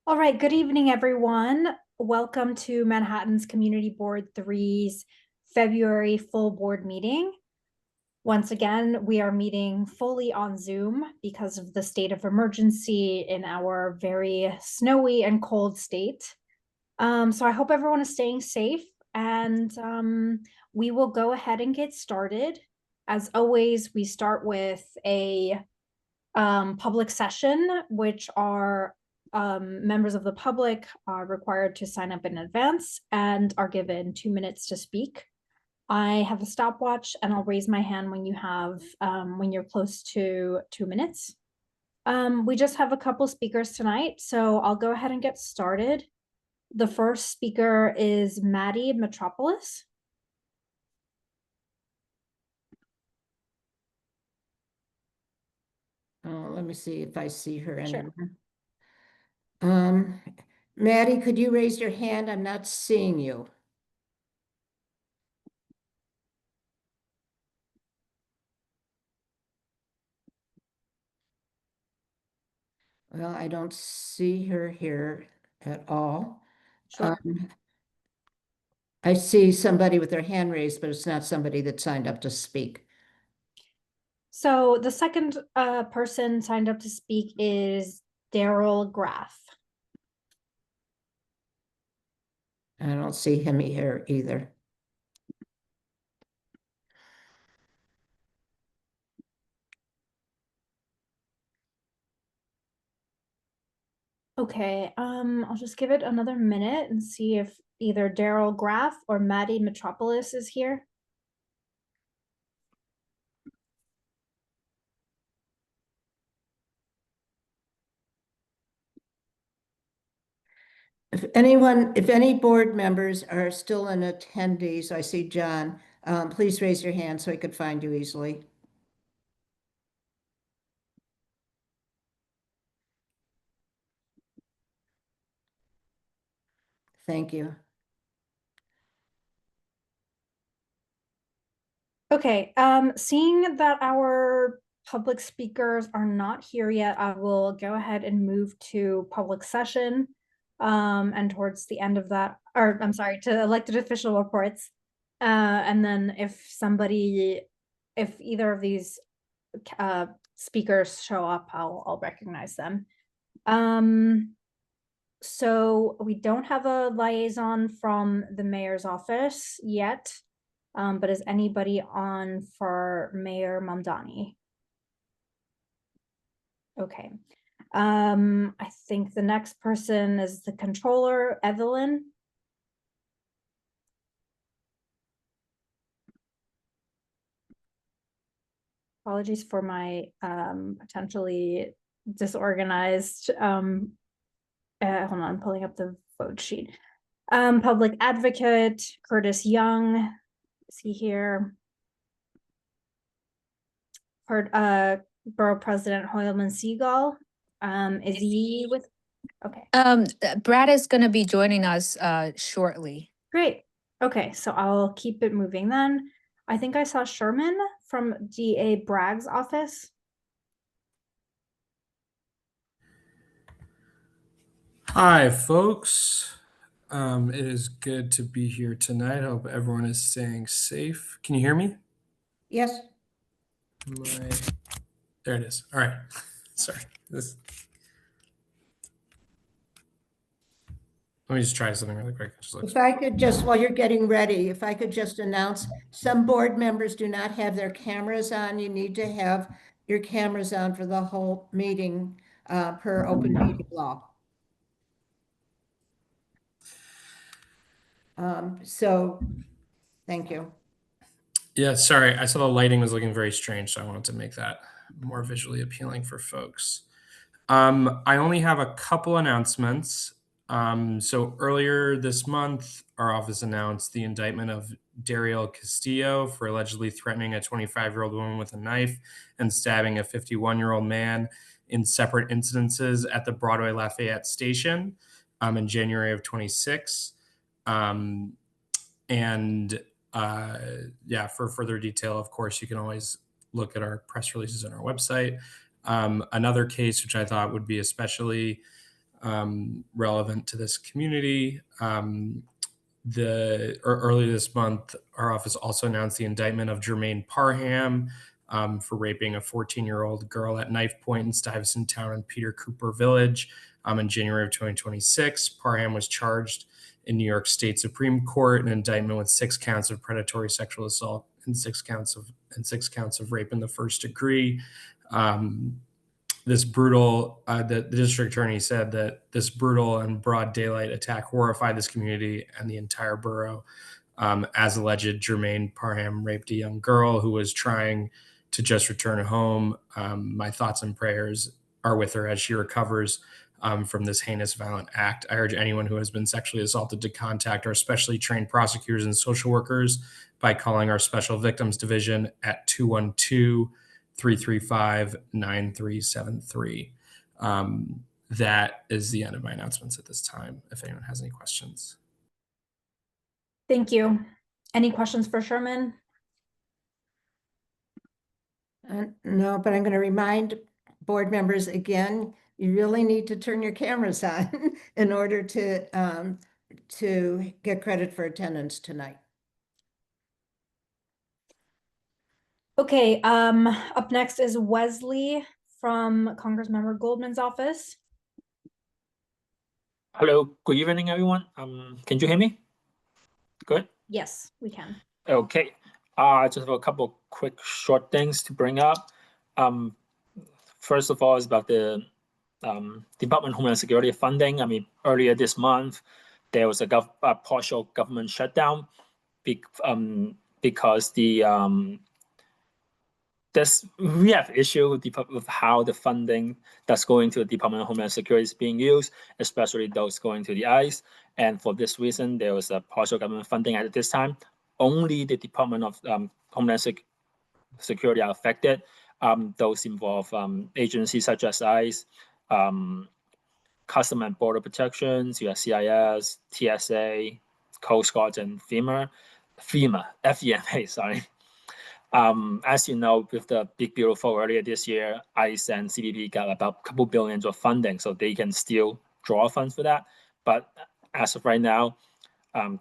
All right, good evening, everyone. Welcome to Manhattan's Community Board 3's February full board meeting. Once again, we are meeting fully on Zoom because of the state of emergency in our very snowy and cold state. So I hope everyone is staying safe, and we will go ahead and get started. As always, we start with a public session, which are members of the public are required to sign up in advance and are given 2 minutes to speak. I have a stopwatch and I'll raise my hand when when you're close to 2 minutes. We just have a couple speakers tonight, so I'll go ahead and get started. The first speaker is Maddie Metropolis. Let me see if I see her Sure. anymore. Maddie, could you raise your hand? I'm not seeing you. Well, I don't see her here at all. Sure. I see somebody with their hand raised, but it's not somebody that signed up to speak. So the second person signed up to speak is Daryl Graff. I don't see him here either. Okay, I'll just give it another minute and see if either Daryl Graff or Maddie Metropolis is here. If any board members are still in attendees, I see John, please raise your hand so I could find you easily. Thank you. Okay, seeing that our public speakers are not here yet, I will go ahead and move to public session. And towards the end of that, or I'm sorry, to elected official reports. And then if either of these speakers show up, I'll recognize them. So we don't have a liaison from the mayor's office yet. But is anybody on for Mayor Mamdani? Okay. I think the next person is the controller, Evelyn. Apologies for my potentially disorganized hold on, I'm pulling up the vote sheet. Public advocate Curtis Young, is he here? Borough President Hoylman Seagull, is he with? Okay. Brad is going to be joining us shortly. Great. Okay, so I'll keep it moving then. I think I saw Sherman from DA Bragg's office. Hi, folks. It is good to be here tonight. Hope everyone is staying safe. Can you hear me? Yes. There it is. All right. Sorry. Let me just try something really quick. If I could just, while you're getting ready, if I could just announce, some board members do not have their cameras on. You need to have your cameras on for the whole meeting per open meeting law. So, thank you. Yeah, sorry. I saw the lighting was looking very strange, so I wanted to make that more visually appealing for folks. I only have a couple announcements. So earlier this month, our office announced the indictment of Daryl Castillo for allegedly threatening a 25-year-old woman with a knife and stabbing a 51-year-old man in separate incidences at the Broadway Lafayette station in January of 26. Yeah, for further detail, of course, you can always look at our press releases on our website. Another case which I thought would be especially relevant to this community. Earlier this month, our office also announced the indictment of Jermaine Parham for raping a 14-year-old girl at knife point in Stuyvesant Town and Peter Cooper Village in January of 2026. Parham was charged in New York State Supreme Court an indictment with 6 counts of predatory sexual assault and 6 counts of rape in the first degree. This brutal, the district attorney said that this brutal and broad daylight attack horrified this community and the entire borough. As alleged, Jermaine Parham raped a young girl who was trying to just return home. My thoughts and prayers are with her as she recovers from this heinous, violent act. I urge anyone who has been sexually assaulted to contact our specially trained prosecutors and social workers by calling our Special Victims Division at 212-335-9373. That is the end of my announcements at this time, if anyone has any questions. Thank you. Any questions for Sherman? No, but I'm going to remind board members again, you really need to turn your cameras on in order to get credit for attendance tonight. Okay, up next is Wesley from Congressmember Goldman's office. Hello, good evening, everyone. Can you hear me? Good. Yes, we can. Okay. Just have a couple quick short things to bring up. First of all, is about the Department of Homeland Security funding. I mean, earlier this month, there was a partial government shutdown because we have issue with how the funding that's going to the Department of Homeland Security is being used, especially those going to the ICE. And for this reason, there was a partial government funding at this time. Only the Department of Homeland Security are affected. Those involve agencies such as ICE, Customs and Border Protection, USCIS, TSA, Coast Guard, and FEMA, sorry. As you know, with the Big Beautiful earlier this year, ICE and CBP got about a couple billions of funding, so they can still draw funds for that. But as of right now,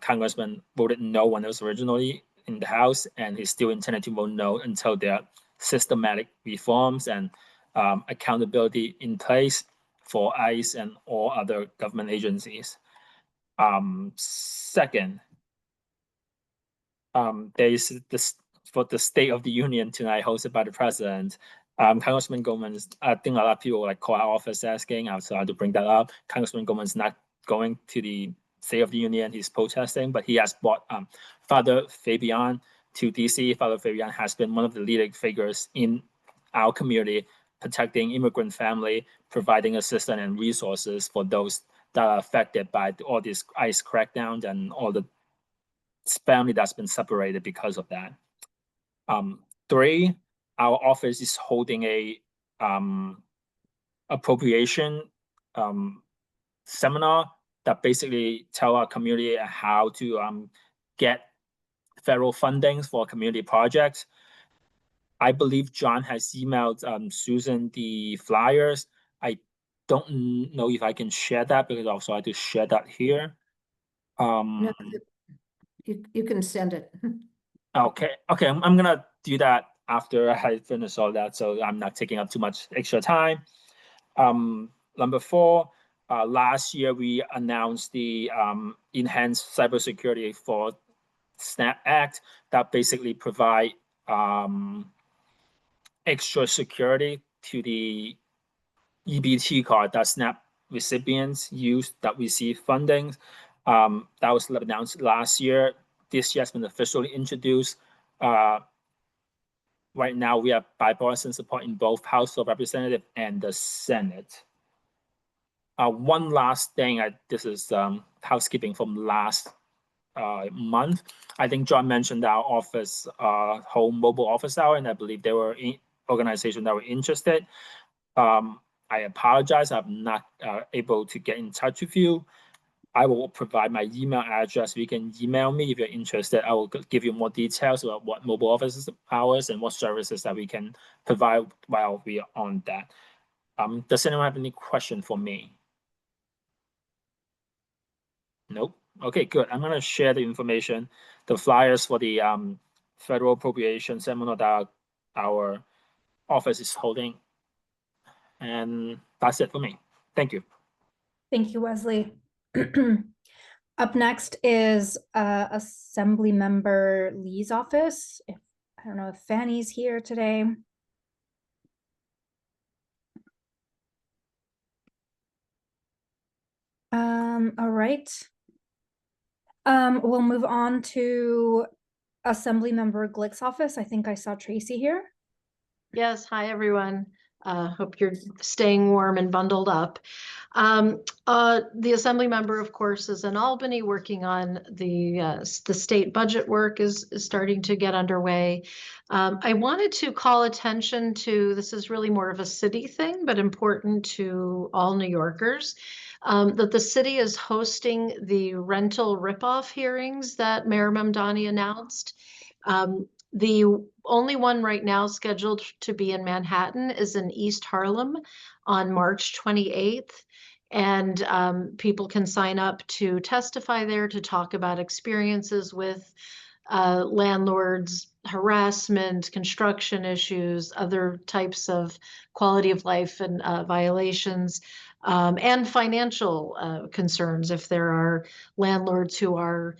Congressman voted no when it was originally in the House, and he still intended to vote no until there are systematic reforms and accountability in place for ICE and all other government agencies. Second, there is this for the State of the Union tonight, hosted by the President. Congressman Goldman, I think a lot of people call our office asking, so I had to bring that up. Congressman Goldman's not going to the State of the Union, he's protesting, but he has brought Father Fabian to DC. Father Fabian has been one of the leading figures in our community, protecting immigrant family, providing assistance and resources for those that are affected by all these ICE crackdowns and all the family that's been separated because of that. 3, our office is holding a appropriation seminar that basically tell our community how to get federal funding for community projects. I believe John has emailed Susan the flyers. I don't know if I can share that because also I have to share that here. No, you can send it. Okay, I'm gonna do that after I finish all that, so I'm not taking up too much extra time. Number 4, last year we announced the Enhanced Cybersecurity for SNAP Act that basically provide extra security to the EBT card that SNAP recipients use that receive funding. That was announced last year. This year has been officially introduced. Right now, we have bipartisan support in both House of Representatives and the Senate. One last thing, this is housekeeping from last month. I think John mentioned our office, home mobile office hour, and I believe there were organizations that were interested. I apologize, I'm not able to get in touch with you. I will provide my email address. You can email me if you're interested. I will give you more details about what mobile office hours and what services that we can provide while we are on that. Does anyone have any question for me? Nope. Okay, good. I'm gonna share the information, the flyers for the federal appropriation seminar that our office is holding. And that's it for me. Thank you. Thank you, Wesley. Up next is Assembly Member Lee's office. I don't know if Fanny's here today. All right. We'll move on to Assembly Member Glick's office. I think I saw Tracy here. Yes, hi, everyone. Hope you're staying warm and bundled up. The Assembly member, of course, is in Albany working on the state budget work is starting to get underway. I wanted to call attention to, this is really more of a city thing, but important to all New Yorkers, that the city is hosting the rental ripoff hearings that Mayor Mamdani announced. The only one right now scheduled to be in Manhattan is in East Harlem on March 28th. And people can sign up to testify there to talk about experiences with landlords, harassment, construction issues, other types of quality of life and violations, and financial concerns if there are landlords who are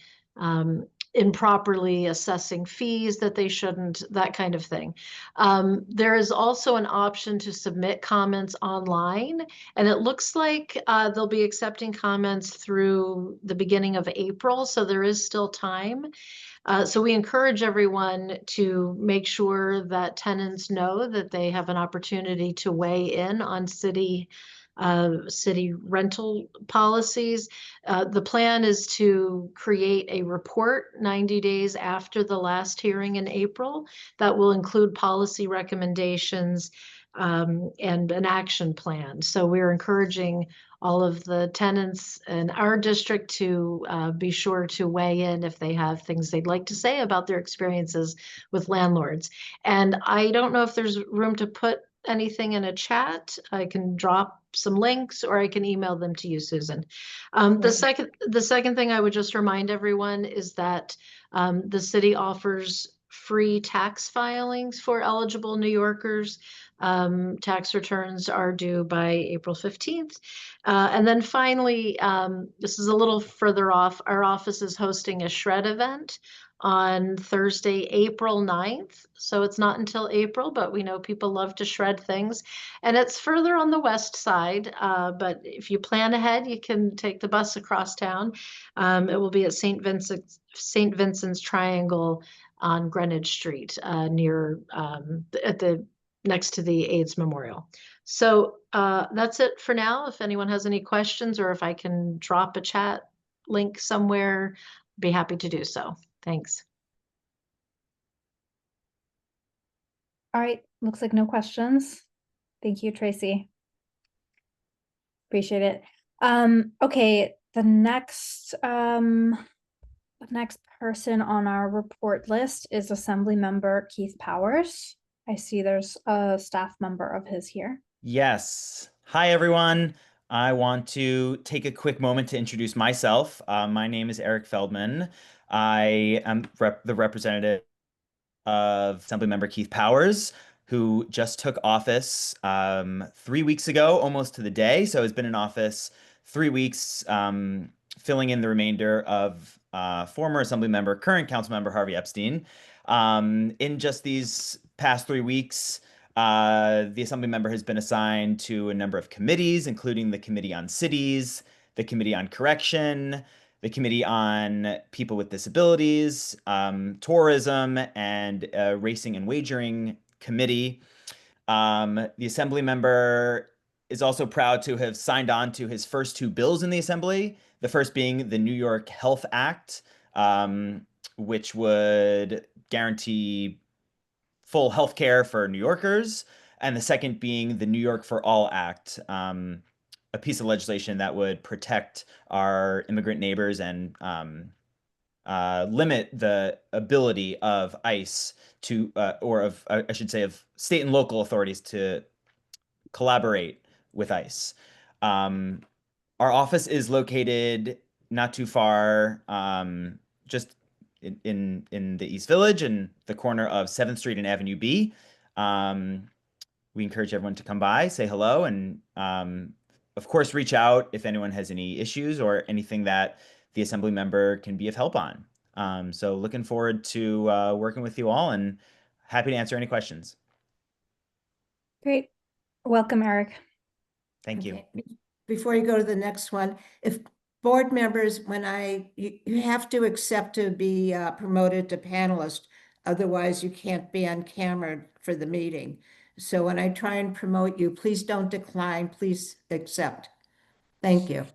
improperly assessing fees that they shouldn't, that kind of thing. There is also an option to submit comments online, and it looks like they'll be accepting comments through the beginning of April, so there is still time. So we encourage everyone to make sure that tenants know that they have an opportunity to weigh in on city rental policies. The plan is to create a report 90 days after the last hearing in April that will include policy recommendations and an action plan. So we're encouraging all of the tenants in our district to be sure to weigh in if they have things they'd like to say about their experiences with landlords. And I don't know if there's room to put anything in a chat. I can drop some links or I can email them to you, Susan. The second thing I would just remind everyone is that the city offers free tax filings for eligible New Yorkers. Tax returns are due by April 15th. And then finally, this is a little further off, our office is hosting a shred event on Thursday, April 9th. So it's not until April, but we know people love to shred things. And it's further on the west side, but if you plan ahead, you can take the bus across town. It will be at St. Vincent's Triangle on Greenwich Street, near next to the AIDS Memorial. So that's it for now. If anyone has any questions or if I can drop a chat link somewhere, be happy to do so. Thanks. All right, looks like no questions. Thank you, Tracy. Appreciate it. Okay, the next person on our report list is Assembly Member Keith Powers. I see there's a staff member of his here. Yes. Hi, everyone. I want to take a quick moment to introduce myself. My name is Eric Feldman. I am the representative of Assemblymember Keith Powers, who just took office 3 weeks ago, almost to the day. So has been in office 3 weeks, filling in the remainder of former Assemblymember, current Councilmember Harvey Epstein. In just these past 3 weeks, the Assemblymember has been assigned to a number of committees, including the Committee on Cities, the Committee on Correction, the Committee on People with Disabilities, Tourism, and Racing and Wagering Committee. The Assemblymember is also proud to have signed on to his first 2 bills in the Assembly, the first being the New York Health Act, which would guarantee full health care for New Yorkers, and the second being the New York for All Act, a piece of legislation that would protect our immigrant neighbors and limit the ability of ICE to, I should say, of state and local authorities to collaborate with ICE. Our office is located not too far, just in the East Village and the corner of 7th Street and Avenue B. We encourage everyone to come by, say hello, and of course, reach out if anyone has any issues or anything that the assembly member can be of help on. So looking forward to working with you all and happy to answer any questions. Great. Welcome, Eric. Thank you. Okay. Before you go to the next one, if board members, you have to accept to be promoted to panelist, otherwise you can't be on camera for the meeting. So when I try and promote you, please don't decline, please accept. Thank you.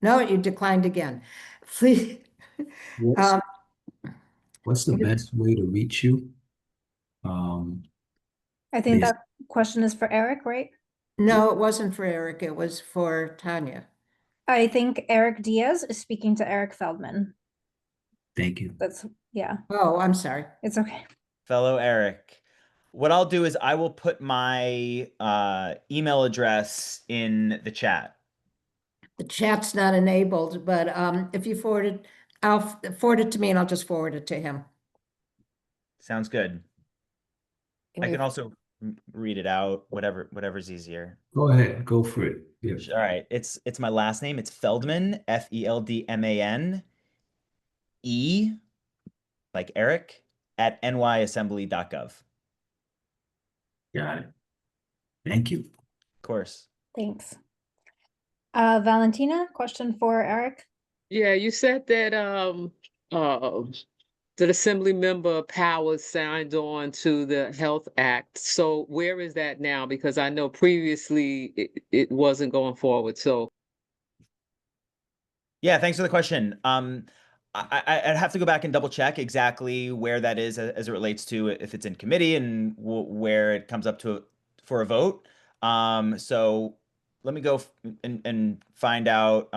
No, you declined again. Please. What's, what's the you- best way to reach you? I think Please. that question is for Eric, right? No, it wasn't for Eric, it was for Tanya. I think Eric Diaz is speaking to Eric Feldman. Thank you. Yeah, Oh, I'm sorry. it's okay. Fellow Eric, what I'll do is I will put my email address in the chat. The chat's not enabled, but if you forward it, I'll forward it to me and I'll just forward it to him. Sounds good. I can also read it out, whatever's easier. Go ahead, go for it. Yeah. All right, it's my last name. It's Feldman, Feldman, E, like Eric, at nyassembly.gov. Got it. Thank you. Of course. Thanks. Valentina, question for Eric. Yeah, you said that that Assembly Member Powers signed on to the Health Act. So where is that now? Because I know previously it wasn't going forward. So Yeah, thanks for the question. I'd have to go back and double check exactly where that is as it relates to if it's in committee and where it comes up to for a vote. So let me go and find out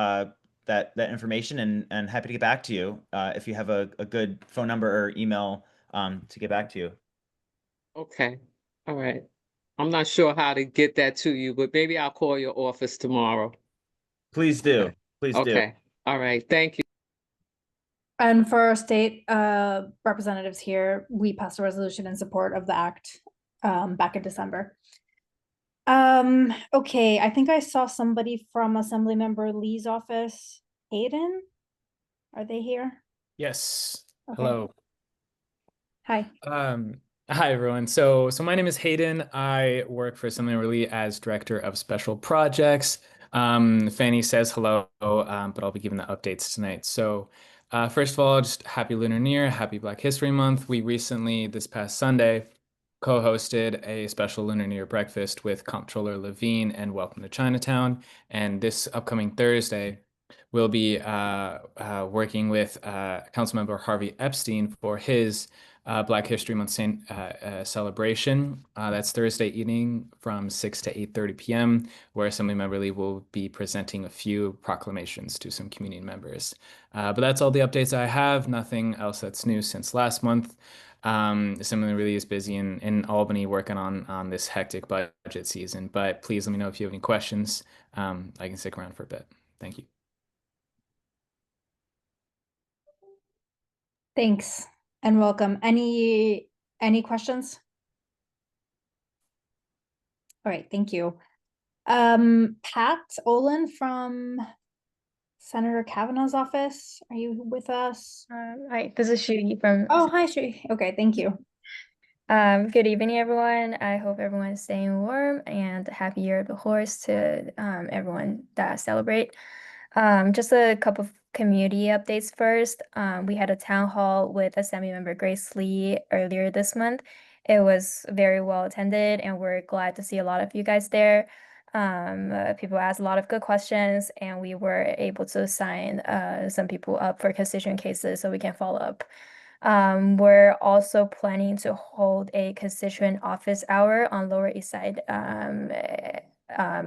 that information and happy to get back to you if you have a good phone number or email to get back to you. okay, all right. I'm not sure how to get that to you, but maybe I'll call your office tomorrow. Please do. Okay. Please do. Okay, all right. Thank you. And for our state representatives here, we passed a resolution in support of the act back in December. Okay, I think I saw somebody from Assemblymember Lee's office. Hayden? Are they here? Yes. Okay. Hello. Hi. Hi everyone. So my name is Hayden. I work for Assemblymember Lee as Director of Special Projects. Fanny says hello, but I'll be giving the updates tonight. So first of all, just happy Lunar New Year, happy Black History Month. We recently, this past Sunday, co-hosted a special Lunar New Year breakfast with Comptroller Levine and Welcome to Chinatown. And this upcoming Thursday, we'll be working with Councilmember Harvey Epstein for his Black History Month celebration. That's Thursday evening from 6 to 8:30 p.m., where Assemblymember Lee will be presenting a few proclamations to some community members. But that's all the updates I have. Nothing else that's new since last month. Assembly really is busy in Albany working on this hectic budget season, but please let me know if you have any questions. I can stick around for a bit. Thank you. Thanks and welcome. Any questions? All right, thank you. Pat Olin from Senator Kavanaugh's office. Are you with us? Hi, this is Shruti from. Oh, hi, Shruti. Okay, thank you. Good evening, everyone. I hope everyone is staying warm and happy Year of the Horse to everyone that celebrate. Just a couple of community updates first. We had a town hall with Assemblymember Grace Lee earlier this month. It was very well attended, and we're glad to see a lot of you guys there. People asked a lot of good questions, and we were able to sign some people up for constituent cases so we can follow up. We're also planning to hold a constituent office hour on Lower East Side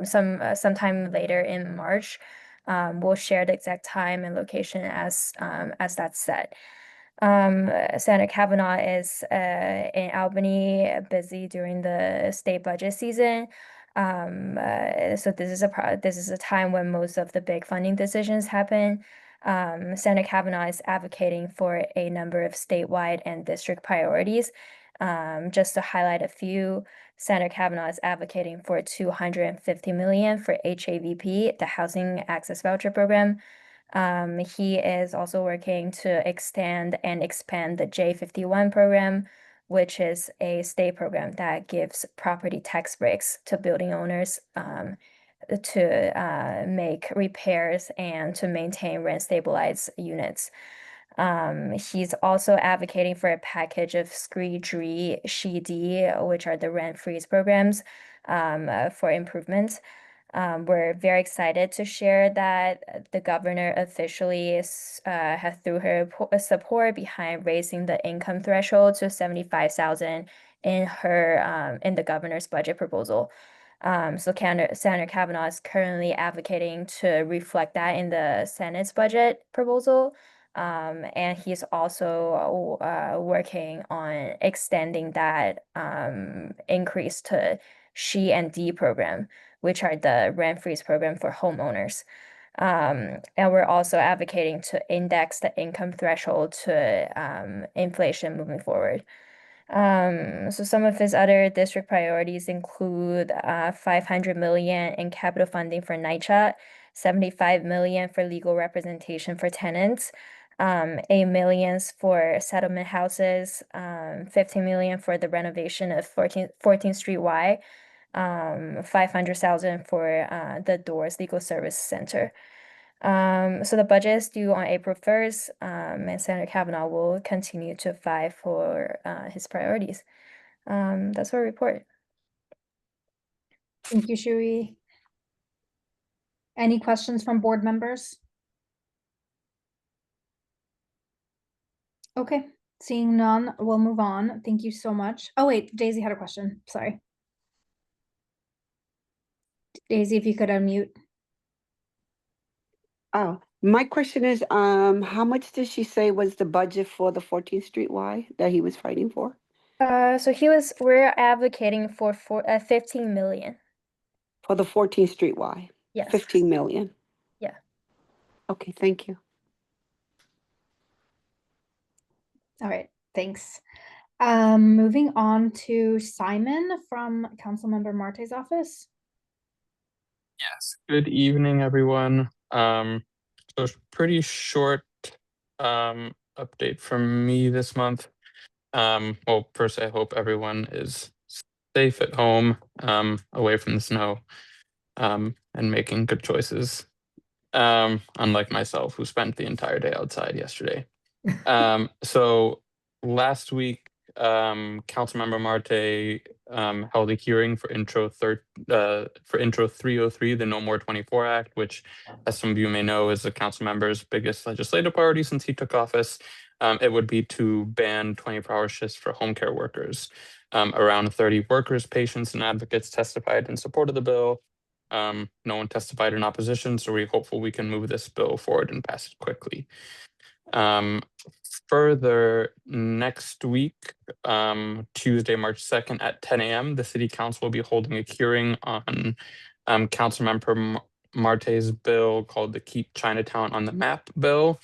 sometime later in March. We'll share the exact time and location as that's set. Senator Kavanaugh is in Albany, busy during the state budget season. So this is a time when most of the big funding decisions happen. Senator Kavanaugh is advocating for a number of statewide and district priorities. Just to highlight a few, Senator Kavanaugh is advocating for $250 million for HAVP, the Housing Access Voucher Program. He is also working to extend and expand the J51 program, which is a state program that gives property tax breaks to building owners to make repairs and to maintain rent stabilized units. He's also advocating for a package of SCREE, DREE, SHE-D, which are the rent freeze programs for improvements. We're very excited to share that the governor officially has threw her support behind raising the income threshold to $75,000 in the governor's budget proposal. So Senator Kavanaugh is currently advocating to reflect that in the Senate's budget proposal. And he's also working on extending that increase to SHE and D program, which are the rent freeze program for homeowners. And we're also advocating to index the income threshold to inflation moving forward. So some of his other district priorities include $500 million in capital funding for NYCHA, $75 million for legal representation for tenants, $8 million for settlement houses, $15 million for the renovation of 14th Street Y, $500,000 for the Doors Legal Service Center. So the budget is due on April 1st, and Senator Kavanaugh will continue to fight for his priorities. That's our report. Thank you, Shui. Any questions from board members? Okay, seeing none, we'll move on. Thank you so much. Oh wait, Daisy had a question, sorry. Daisy, if you could unmute. Oh, my question is, how much did she say was the budget for the 14th Street Y that he was fighting for? So we're advocating for 15 million. For the 14th Street Y? Yes. 15 million? Yeah. Okay, thank you. All right, thanks. Moving on to Simon from Councilmember Marte's office. Yes, good evening, everyone. So it's pretty short update from me this month. Well, first, I hope everyone is safe at home, away from the snow, and making good choices. Unlike myself, who spent the entire day outside yesterday. So last week, Councilmember Marte held a hearing for Intro 303, the No More 24 Act, which, as some of you may know, is the council member's biggest legislative priority since he took office. It would be to ban 24-hour shifts for home care workers. Around 30 workers, patients, and advocates testified in support of the bill. No one testified in opposition, so we're hopeful we can move this bill forward and pass it quickly. Further, next week, Tuesday, March 2nd at 10 a.m., the City Council will be holding a hearing on Councilmember Marte's bill called the Keep Chinatown on the Map bill.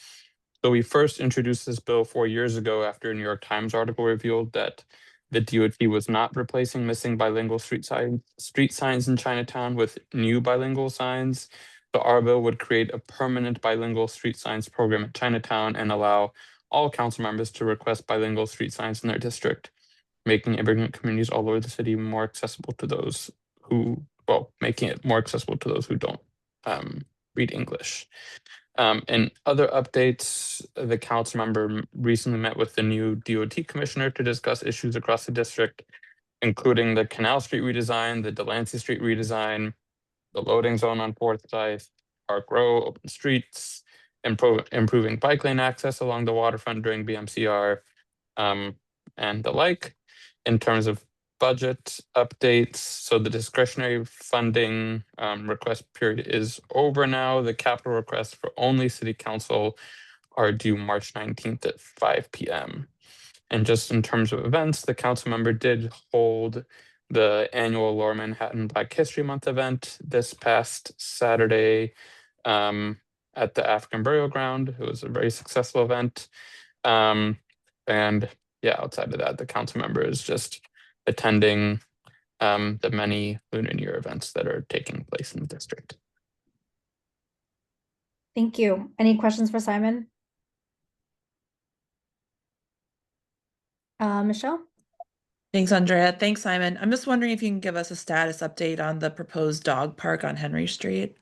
So we first introduced this bill 4 years ago after a New York Times article revealed that the DOT was not replacing missing bilingual street signs in Chinatown with new bilingual signs. So our bill would create a permanent bilingual street signs program in Chinatown and allow all council members to request bilingual street signs in their district, making immigrant communities all over the city more accessible to those who, making it more accessible to those who don't read English. And other updates, the council member recently met with the new DOT commissioner to discuss issues across the district, including the Canal Street redesign, the Delancey Street redesign, the loading zone on Forsyth, Park Row, open streets, improving bike lane access along the waterfront during BMCR, and the like. In terms of budget updates, so the discretionary funding request period is over now. The capital requests for only City Council are due March 19th at 5 p.m. And just in terms of events, the council member did hold the annual Lower Manhattan Black History Month event this past Saturday. at the African Burial Ground. It was a very successful event. And yeah, outside of that, the council member is just attending the many Lunar New Year events that are taking place in the district. Thank you. Any questions for Simon? Michelle? Thanks, Andrea. Thanks, Simon. I'm just wondering if you can give us a status update on the proposed dog park on Henry Street.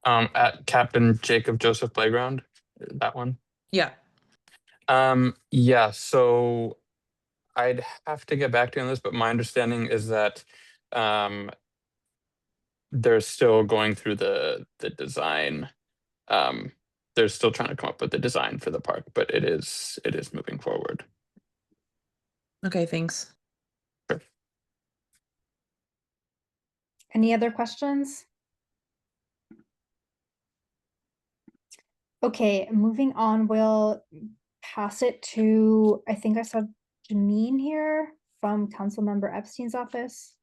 At Captain Jacob Joseph Playground, that one. Yeah. Yeah, so I'd have to get back to you on this, but my understanding is that they're still going through the design. They're still trying to come up with the design for the park, but it is moving forward. Okay, thanks. Sure. Any other questions? Okay, moving on, we'll pass it to, I think I saw Janine here from Councilmember Epstein's office.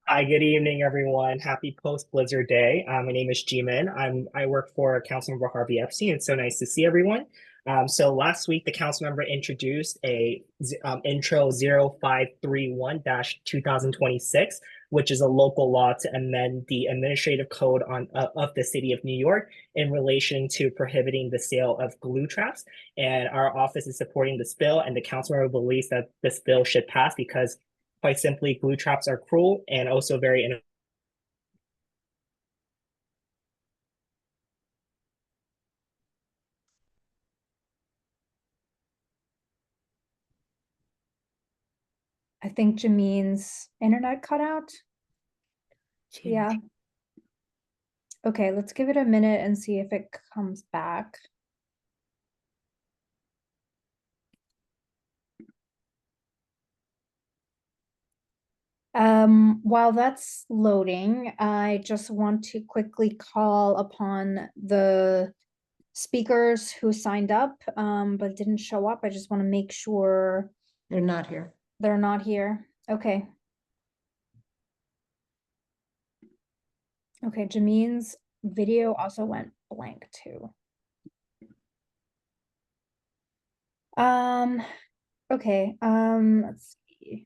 Hi, good evening, everyone. Happy post-Blizzard Day. My name is Jimin. I work for Councilmember Harvey Epstein. It's so nice to see everyone. So last week, the Councilmember introduced a intro 0531-2026, which is a local law to amend the administrative code of the city of New York in relation to prohibiting the sale of glue traps. And our office is supporting this bill, and the Councilmember believes that this bill should pass because, quite simply, glue traps are cruel and also very I think Jamine's internet cut out. Yeah. Okay, let's give it a minute and see if it comes back. While that's loading, I just want to quickly call upon the speakers who signed up, but didn't show up. I just want to make sure They're not here. they're not here. Okay. Okay, Jamine's video also went blank too. Okay, let's see.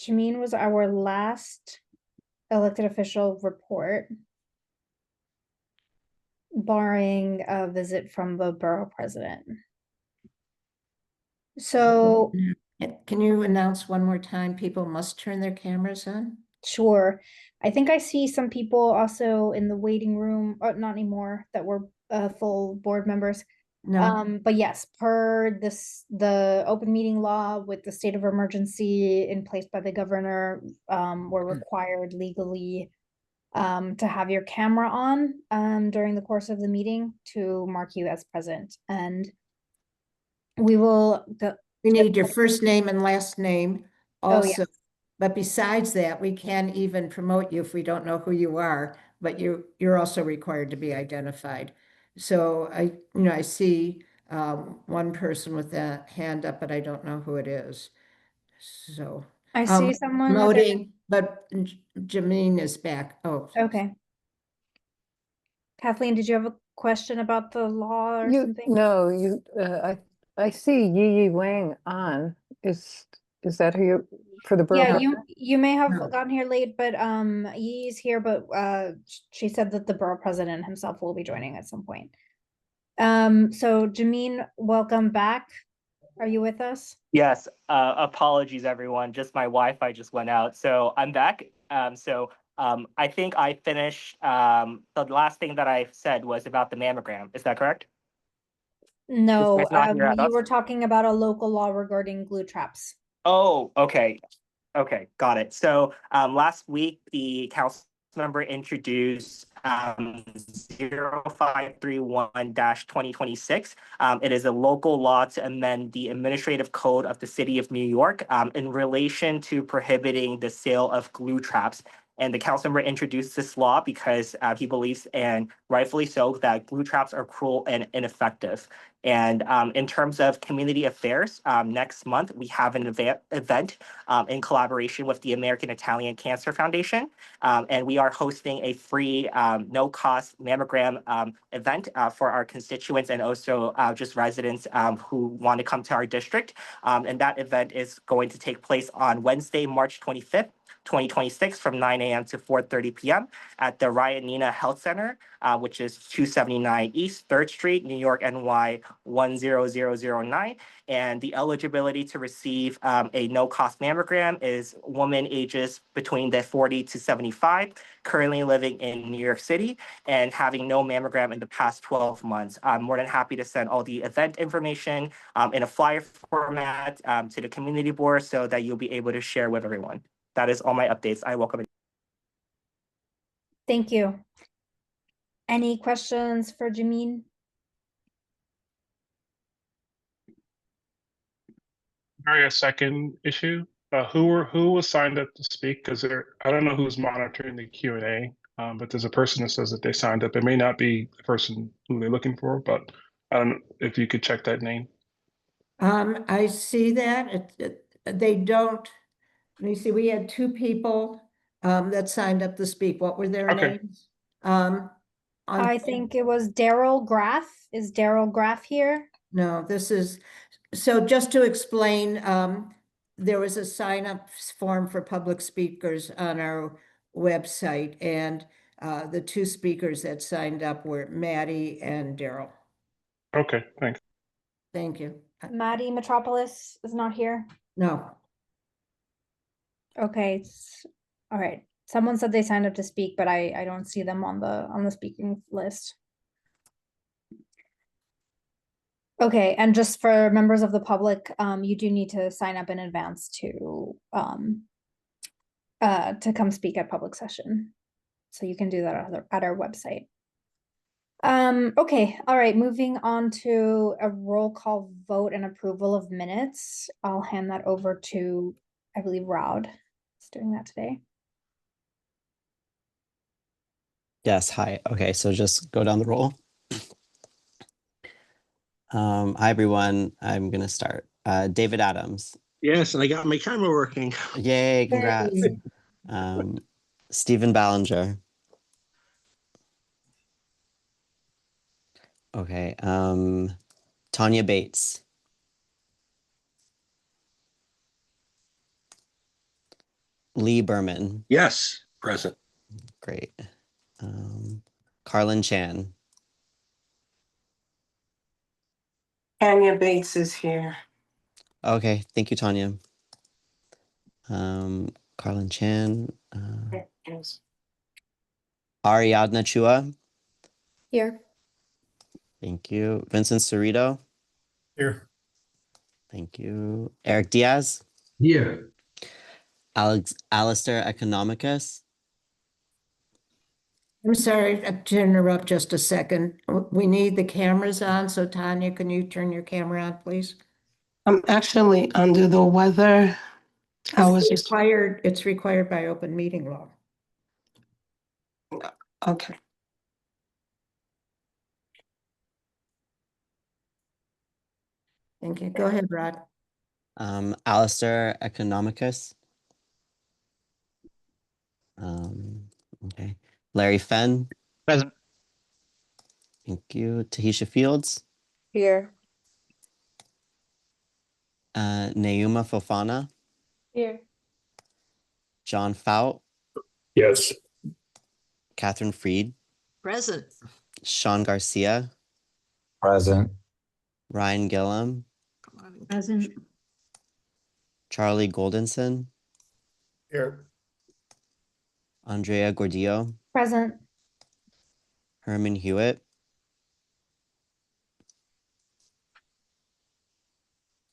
Jamine was our last elected official report, barring a visit from the borough president. So, Can you announce one more time, people must turn their cameras on? sure. I think I see some people also in the waiting room, not anymore, that were full board members. No. But yes, per the open meeting law with the state of emergency in place by the governor, we're required legally to have your camera on during the course of the meeting to mark you as present. And we will go. We need your first name and last name also. yes. But besides that, we can't even promote you if we don't know who you are, but you're also required to be identified. So I see one person with that hand up, but I don't know who it is. So I see someone with promoting, but Jamine is back. Oh, okay. Kathleen, did you have a question about the law or something? No, I see Yi Wang on. Is that who you for the borough? Yeah, you may have gotten here late, but Yi's here, but she said that the borough president himself will be joining at some point. So Jamine, welcome back. Are you with us? Yes, apologies everyone, just my Wi-Fi just went out, so I'm back. I think I finished, the last thing that I said was about the mammogram, is that correct? No, It's not here at you us? were talking about a local law regarding glue traps. Oh, okay. Okay, got it. So last week, the council member introduced 0531-2026. It is a local law to amend the administrative code of the city of New York in relation to prohibiting the sale of glue traps. And the council member introduced this law because he believes and rightfully so, that glue traps are cruel and ineffective. And in terms of community affairs, next month we have an event in collaboration with the American Italian Cancer Foundation. And we are hosting a free, no-cost mammogram event for our constituents and also just residents who want to come to our district. And that event is going to take place on Wednesday, March 25th. 2026 from 9 a.m. to 4:30 p.m. at the Ryan Nina Health Center, which is 279 East 3rd Street, New York, NY 10009. And the eligibility to receive a no-cost mammogram is women ages between the 40 to 75, currently living in New York City, and having no mammogram in the past 12 months. I'm more than happy to send all the event information in a flyer format to the community board so that you'll be able to share with everyone. That is all my updates. I welcome it. Thank you. Any questions for Jameen? Sorry, a second issue. Who was signed up to speak? Because I don't know who's monitoring the Q&A, but there's a person that says that they signed up. It may not be the person who they're looking for, but I don't know if you could check that name. I see that. They don't, let me see, we had 2 people that signed up to speak. What were their Okay. names? I think it was Daryl Graff. Is Daryl Graff here? No, this is, so just to explain, there was a sign up form for public speakers on our website, and the 2 speakers that signed up were Maddie and Daryl. Okay, thanks. Thank you. Maddie Metropolis is not here. No, Okay, all right. Someone said they signed up to speak, but I don't see them on the speaking list. Okay, and just for members of the public, you do need to sign up in advance to come speak at public session. So you can do that at our website. Okay, all right, moving on to a roll call vote and approval of minutes. I'll hand that over to, I believe, Rod is doing that today. Yes, hi. Okay, so just go down the roll. Hi, everyone. I'm going to start. David Adams. Yes, and I got my camera working. Yay, congrats. Stephen Ballinger. Okay, Tanya Bates. Lee Berman. Yes, present. Great. Carlin Chan. Tanya Bates is here. Okay, thank you, Tanya. Carlin Chan. Yes. Ariadna Chua. Here. Thank you. Vincent Cerrito. Here. Thank you. Eric Diaz. Here. Alistair Economicus. I'm sorry to interrupt just a second. We need the cameras on, so Tanya, can you turn your camera on, please? I'm actually under the weather. It's required by open meeting law. Okay. Thank you. Go ahead, Rod. Alistair Economicus. Okay. Larry Fenn. Present. Thank you. Tahisha Fields. Here. Nauma Fofana. Here. John Fout. Yes. Catherine Freed. Present. Sean Garcia. Present. Ryan Gillum. Present. Charlie Goldenson. Here. Andrea Gordillo. Present. Herman Hewitt.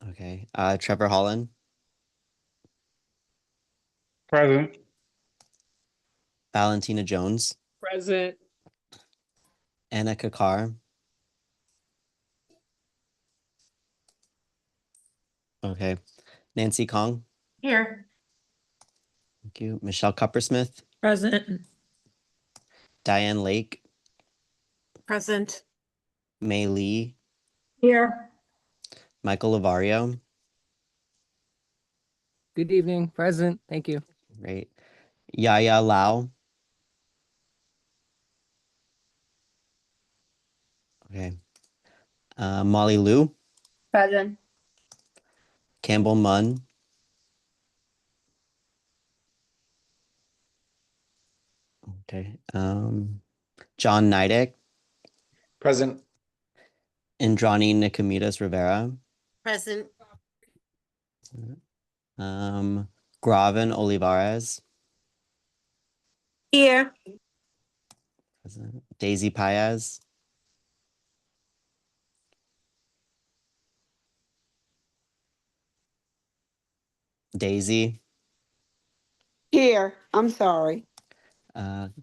Okay. Trevor Holland. Present. Valentina Jones. Present. Anna Kakar. Okay. Nancy Kong. Here. Thank you. Michelle Cuppersmith. Present. Diane Lake. Present. Mei Lee, Here. Michael Lavario. Good evening, present. Thank you. Great. Yaya Lau. Okay. Molly Liu, Present. Campbell Munn, okay. John Nidek, Present. Indrani Nicomedes Rivera, Present. Graven Olivares, Here. present. Daisy Paez, Daisy, Here, I'm sorry.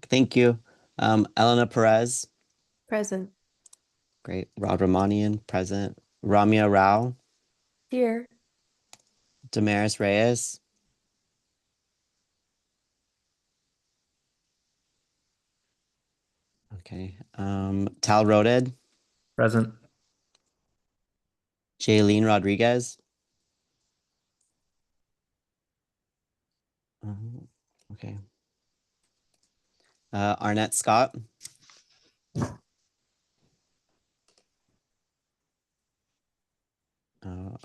thank you. Elena Perez, Present. great. Rod Ramanian, present. Ramya Rao, Here. Damaris Reyes, okay. Tal Roded, Present. Jaylene Rodriguez, okay. Arnett Scott,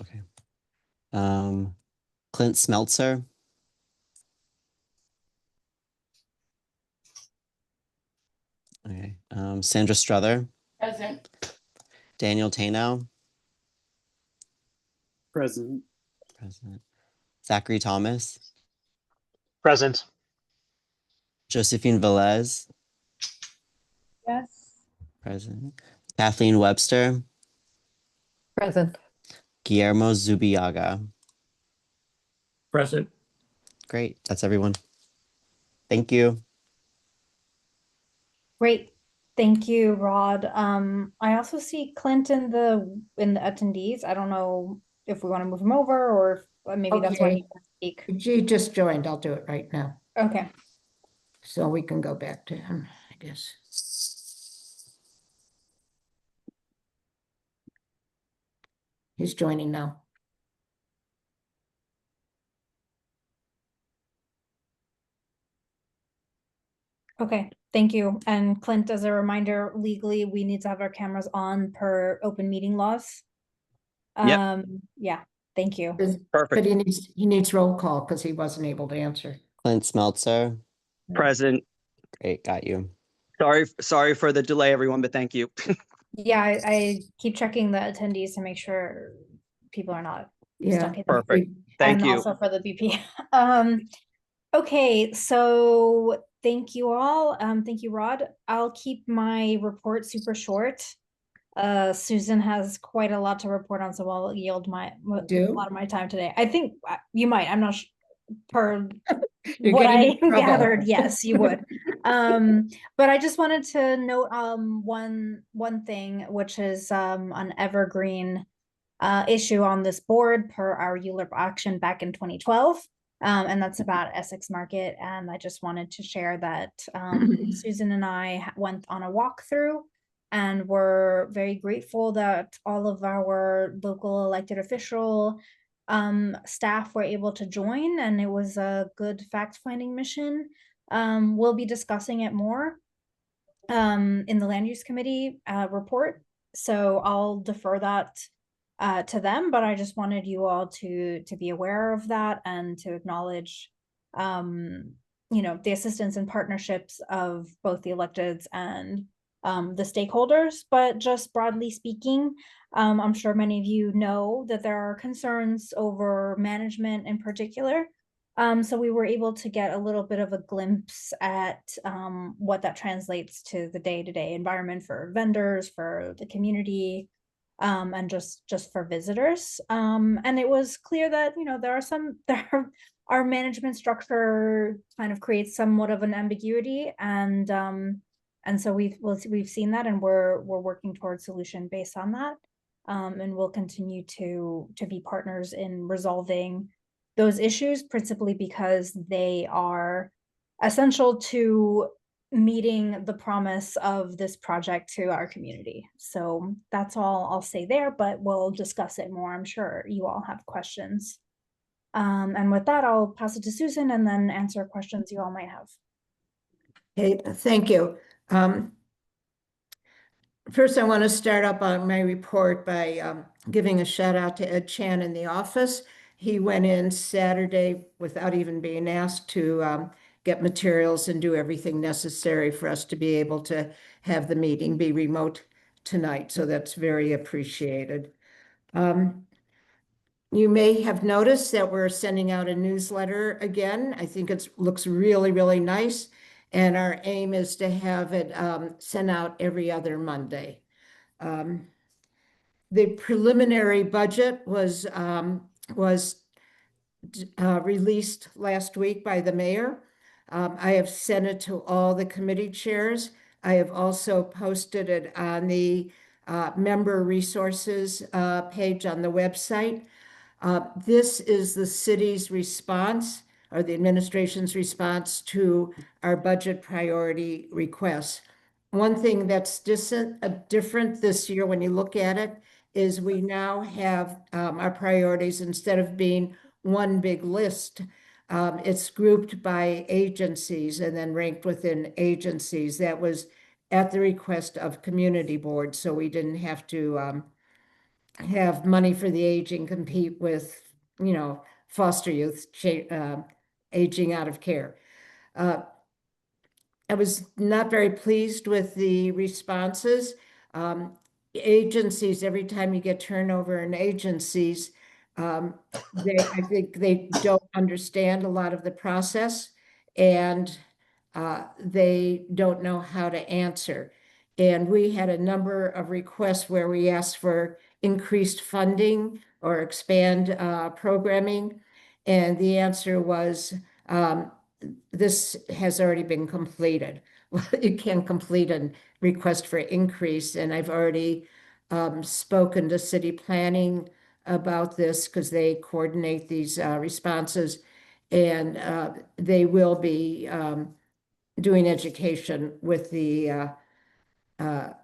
okay. Clint Smeltzer, okay. Sandra Struther, Present. Daniel Tanow, Present. present. Zachary Thomas, Present. Josephine Velez, Yes. present. Kathleen Webster, Present. Guillermo Zubiaga. Present. Great, that's everyone. Thank you. Great. Thank you, Rod. I also see Clint in the attendees. I don't know if we want to move him over or if maybe that's why he Okay. can't speak. G just joined. I'll do it right now. Okay. So we can go back to him, I guess. He's joining now. Okay, thank you. And Clint, as a reminder, legally, we need to have our cameras on per open meeting laws. Yep. Yeah, thank you. But Perfect. he needs roll call because he wasn't able to answer. Clint Smeltzer, Present. great, got you. Sorry for the delay, everyone, but thank you. Yeah, I keep checking the attendees to make sure people are not Yeah. stuck in. Perfect. Thank And you. also for the BP. Okay, so thank you all. Thank you, Rod. I'll keep my report super short. Susan has quite a lot to report on, so I'll yield a lot of my time today. I think you might, I'm not per You're what getting I in trouble. gathered, yes, you would. But I just wanted to note one thing, which is an evergreen issue on this board per our ULURP action back in 2012. And that's about Essex Market. And I just wanted to share that Susan and I went on a walkthrough, and we're very grateful that all of our local elected official staff were able to join, and it was a good fact-finding mission. We'll be discussing it more in the land use committee report, so I'll defer that to them, but I just wanted you all to be aware of that and to acknowledge the assistance and partnerships of both the electeds and the stakeholders. But just broadly speaking, I'm sure many of you know that there are concerns over management in particular. So we were able to get a little bit of a glimpse at what that translates to the day-to-day environment for vendors, for the community, and just for visitors. And it was clear that our management structure kind of creates somewhat of an ambiguity, and so we've seen that, and we're working towards solution based on that, and we'll continue to be partners in resolving those issues, principally because they are essential to meeting the promise of this project to our community. So that's all I'll say there, but we'll discuss it more. I'm sure you all have questions. And with that, I'll pass it to Susan and then answer questions you all might have. Hey, thank you. First, I want to start up on my report by giving a shout out to Ed Chan in the office. He went in Saturday without even being asked to get materials and do everything necessary for us to be able to have the meeting be remote tonight. So that's very appreciated. You may have noticed that we're sending out a newsletter again. I think it looks really, really nice. And our aim is to have it sent out every other Monday. The preliminary budget was released last week by the mayor. I have sent it to all the committee chairs. I have also posted it on the member resources page on the website. This is the city's response, or the administration's response to our budget priority requests. One thing that's different this year when you look at it is we now have our priorities, instead of being one big list, it's grouped by agencies and then ranked within agencies. That was at the request of community boards, so we didn't have to have money for the aging compete with, foster youth aging out of care. I was not very pleased with the responses. Agencies, every time you get turnover in agencies, I think they don't understand a lot of the process, and they don't know how to answer. And we had a number of requests where we asked for increased funding or expand programming. And the answer was, this has already been completed. Well, you can't complete a request for increase. And I've already spoken to city planning about this because they coordinate these responses. And they will be doing education with the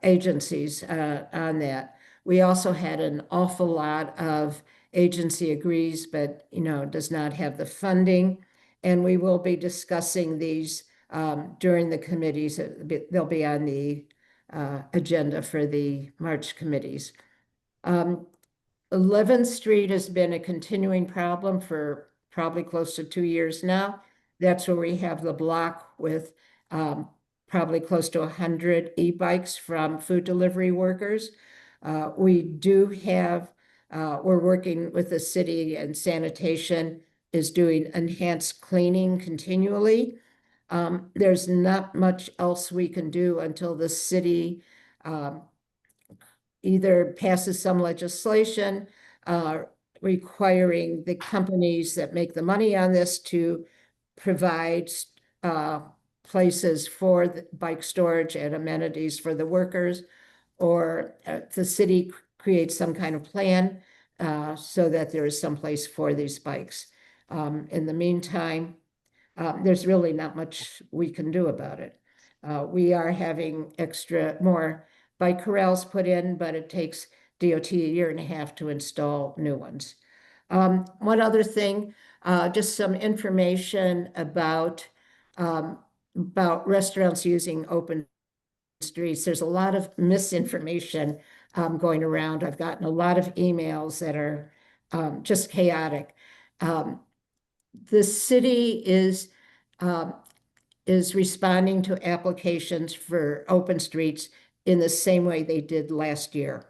agencies on that. We also had an awful lot of agency agrees, but does not have the funding. And we will be discussing these during the committees. They'll be on the agenda for the March committees. 11th Street has been a continuing problem for probably close to 2 years now. That's where we have the block with probably close to 100 e-bikes from food delivery workers. We do have, we're working with the city, and sanitation is doing enhanced cleaning continually. There's not much else we can do until the city either passes some legislation requiring the companies that make the money on this to provide places for the bike storage and amenities for the workers, or the city creates some kind of plan so that there is some place for these bikes. In the meantime, there's really not much we can do about it. We are having more bike corrals put in, but it takes DOT a year and a half to install new ones. One other thing, just some information about restaurants using open streets. There's a lot of misinformation going around. I've gotten a lot of emails that are just chaotic. The city is responding to applications for open streets in the same way they did last year.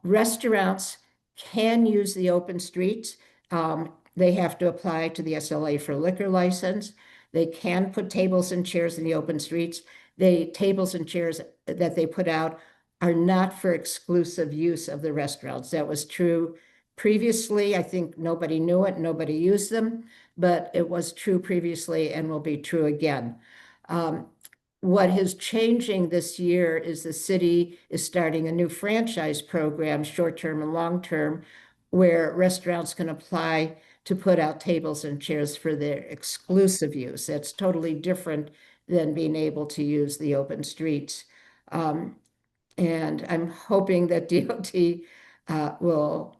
Restaurants can use the open streets. They have to apply to the SLA for a liquor license. They can put tables and chairs in the open streets. The tables and chairs that they put out are not for exclusive use of the restaurants. That was true previously. I think nobody knew it, nobody used them, but it was true previously and will be true again. What is changing this year is the city is starting a new franchise program, short-term and long-term, where restaurants can apply to put out tables and chairs for their exclusive use. That's totally different than being able to use the open streets. And I'm hoping that DOT will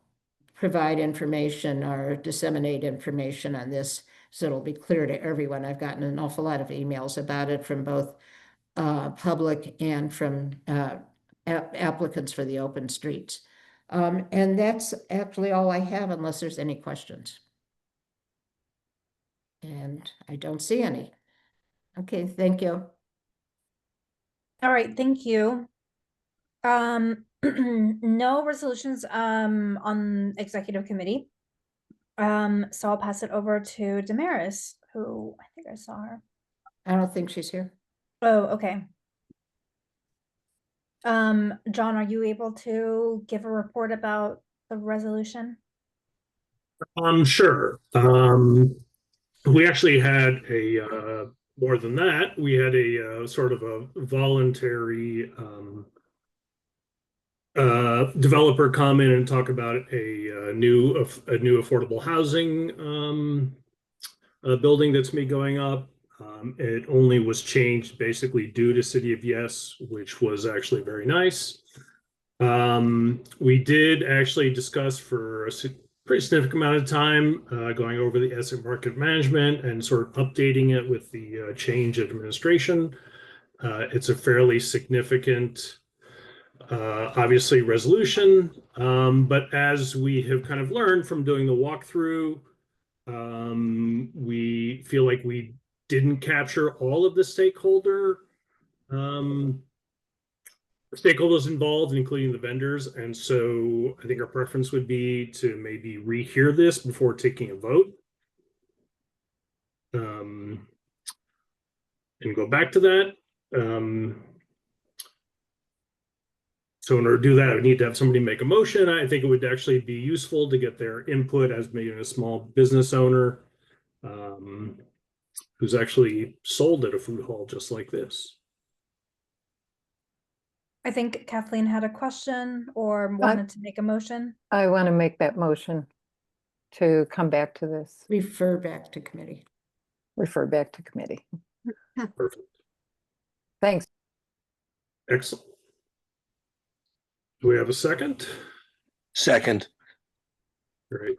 provide information or disseminate information on this so it'll be clear to everyone. I've gotten an awful lot of emails about it from both public and from applicants for the open streets. And that's actually all I have unless there's any questions. And I don't see any. Okay, thank you. All right, thank you. No resolutions on executive committee. So I'll pass it over to Damaris, who I think I saw her. I don't think she's here. Oh, okay. John, are you able to give a report about the resolution? Sure. We actually had a more than that. We had a sort of a voluntary developer come in and talk about a new affordable housing building that's going up. It only was changed basically due to City of Yes, which was actually very nice. We did actually discuss for a pretty significant amount of time going over the asset market management and sort of updating it with the change of administration. It's a fairly significant obviously resolution, but as we have kind of learned from doing the walkthrough, we feel like we didn't capture all of the stakeholders involved, including the vendors. And so I think our preference would be to maybe rehear this before taking a vote. And go back to that. So in order to do that, we need to have somebody make a motion. I think it would actually be useful to get their input as maybe a small business owner who's actually sold at a food hall just like this. I think Kathleen had a question or wanted to make a motion. I want to make that motion to come back to this. Refer back to committee. Refer back to committee. Perfect. Thanks. Excellent. Do we have a second? Second. Great.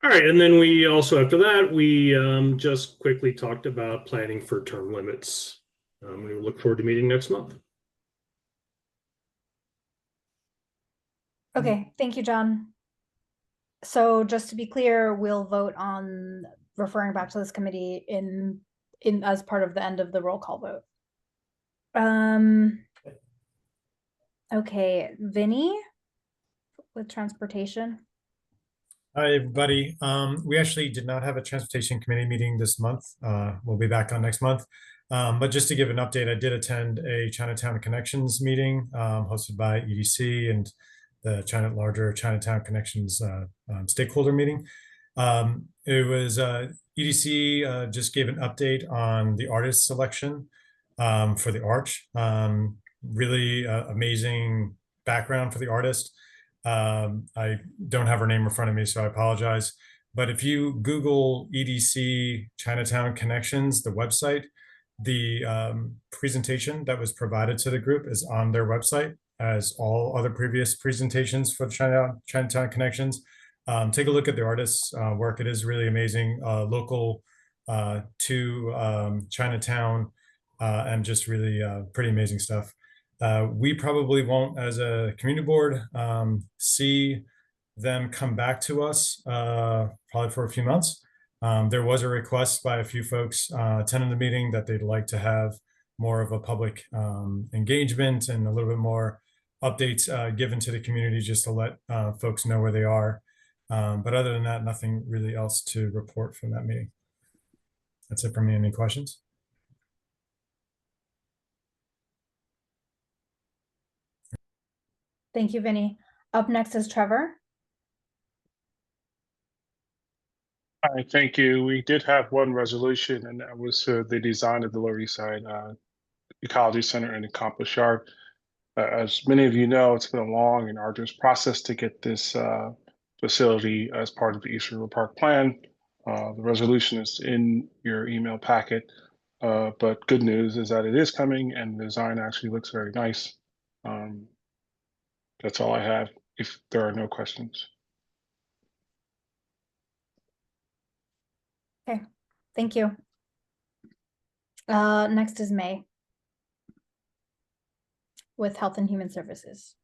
All right, and then we also, after that, we just quickly talked about planning for term limits. We look forward to meeting next month. Okay, thank you, John. So just to be clear, we'll vote on referring back to this committee in as part of the end of the roll call vote. Okay, Vinny with transportation. Hi, everybody. We actually did not have a transportation committee meeting this month. We'll be back on next month. But just to give an update, I did attend a Chinatown Connections meeting hosted by EDC and the larger Chinatown Connections stakeholder meeting. It was EDC just gave an update on the artist selection for the Arch. Really amazing background for the artist. I don't have her name in front of me, so I apologize. But if you Google EDC Chinatown Connections, the website, the presentation that was provided to the group is on their website, as all other previous presentations for the Chinatown Connections. Take a look at the artist's work. It is really amazing, local to Chinatown, and just really pretty amazing stuff. We probably won't, as a community board, see them come back to us probably for a few months. There was a request by a few folks attending the meeting that they'd like to have more of a public engagement and a little bit more updates given to the community just to let folks know where they are. But other than that, nothing really else to report from that meeting. That's it for me. Any questions? Thank you, Vinny. Up next is Trevor. Hi, thank you. We did have one resolution, and that was the design of the Lower East Side Ecology Center and Accomplish Yard. As many of you know, it's been a long and arduous process to get this facility as part of the East River Park Plan. The resolution is in your email packet. But good news is that it is coming and the design actually looks very nice. That's all I have if there are no questions. Okay, thank you. Next is May with Health and Human Services.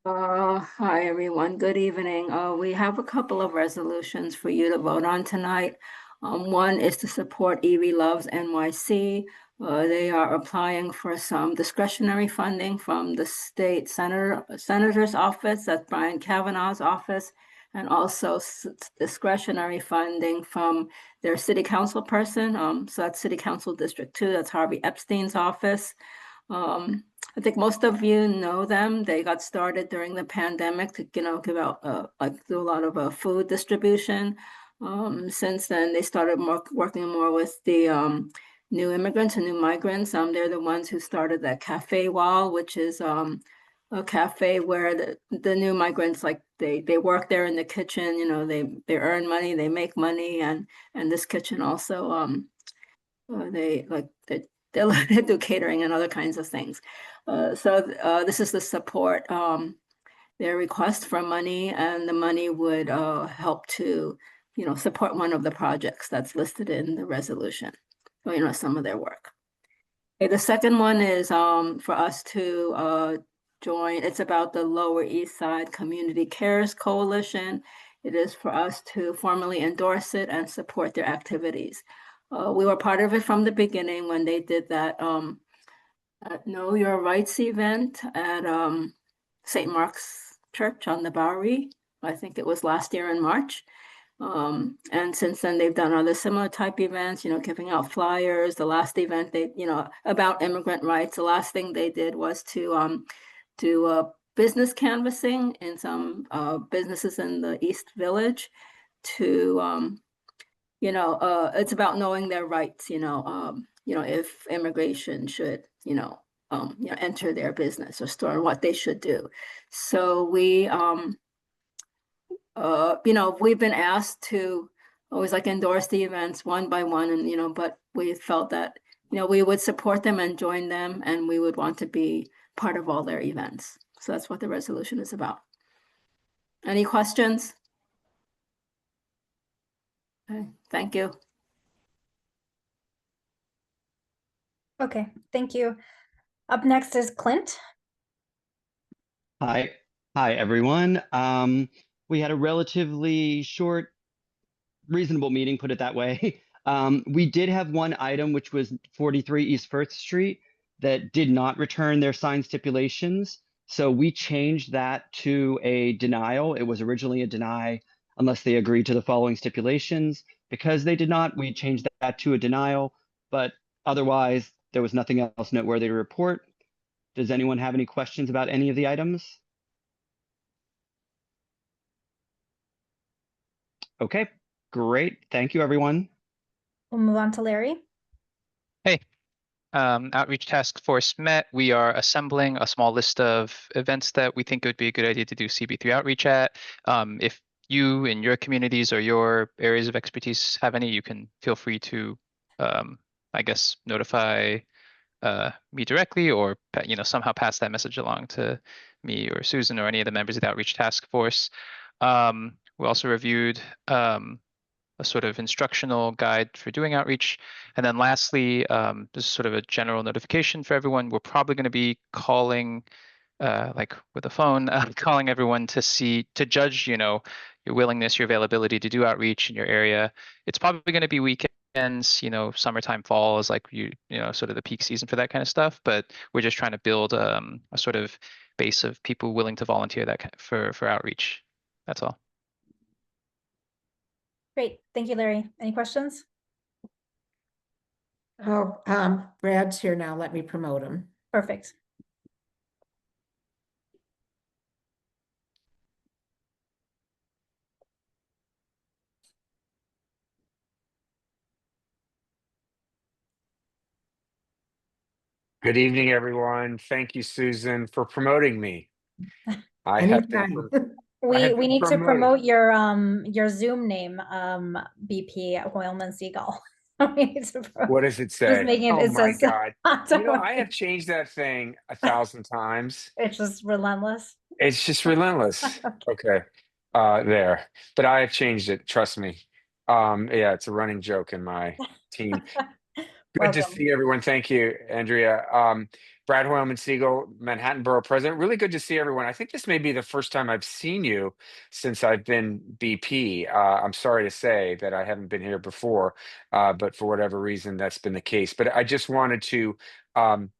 Hi, everyone. Good evening. We have a couple of resolutions for you to vote on tonight. One is to support EV Loves NYC. They are applying for some discretionary funding from the state senator's office, that's Brian Kavanaugh's office, and also discretionary funding from their city council person. So that's City Council District 2, that's Harvey Epstein's office. I think most of you know them. They got started during the pandemic to, give out, do a lot of food distribution. Since then, they started working more with the new immigrants and new migrants. They're the ones who started that Cafe Wall, which is a cafe where the new migrants, like they work there in the kitchen. They earn money, they make money, and this kitchen also they do catering and other kinds of things. So this is the support, their request for money, and the money would help to, support one of the projects that's listed in the resolution, or, some of their work. Okay, the second one is for us to join. It's about the Lower East Side Community Cares Coalition. It is for us to formally endorse it and support their activities. We were part of it from the beginning when they did that Know Your Rights event at St. Mark's Church on the Bowery. I think it was last year in March. And since then, they've done other similar type events, giving out flyers. The last event they, about immigrant rights, the last thing they did was to do business canvassing in some businesses in the East Village to it's about knowing their rights, if immigration should, enter their business or store, what they should do. So we, we've been asked to always endorse the events one by one, and, but we felt that, we would support them and join them, and we would want to be part of all their events. So that's what the resolution is about. Any questions? Okay, thank you. Okay, thank you. Up next is Clint. Hi, everyone. We had a relatively short, reasonable meeting, put it that way. We did have one item, which was 43 East First Street, that did not return their sign stipulations. So we changed that to a denial. It was originally a deny unless they agreed to the following stipulations. Because they did not, we changed that to a denial, but otherwise there was nothing else noteworthy to report. Does anyone have any questions about any of the items? Okay, great. Thank you, everyone. We'll move on to Larry. Hey, Outreach Task Force met. We are assembling a small list of events that we think it would be a good idea to do CB3 outreach at. If you in your communities or your areas of expertise have any, you can feel free to, I guess, notify me directly, or somehow pass that message along to me or Susan or any of the members of the Outreach Task Force. We also reviewed a sort of instructional guide for doing outreach. And then lastly, this is sort of a general notification for everyone. We're probably going to be calling, with a phone, calling everyone to judge, your willingness, your availability to do outreach in your area. It's probably going to be weekends, summertime, fall is sort of the peak season for that kind of stuff. But we're just trying to build a sort of base of people willing to volunteer for outreach. That's all. Great, thank you, Larry. Any questions? Oh, Brad's here now. Let me promote him. Perfect. Good evening, everyone. Thank you, Susan, for promoting me. I have been Anytime. We need to promote your Zoom name, BP at Hoyleman Seagull. We need to vote. What does it Just say? making it, Oh it my says. God. You know, I It's have changed that thing 1,000 times. just relentless. It's just relentless. Okay. There. But I have changed it, trust me. Yeah, it's a running joke in my team. Good to Welcome. see everyone. Thank you, Andrea. Brad Hoylman Siegel, Manhattan Borough President. Really good to see everyone. I think this may be the first time I've seen you since I've been BP. I'm sorry to say that I haven't been here before, but for whatever reason, that's been the case. But I just wanted to um,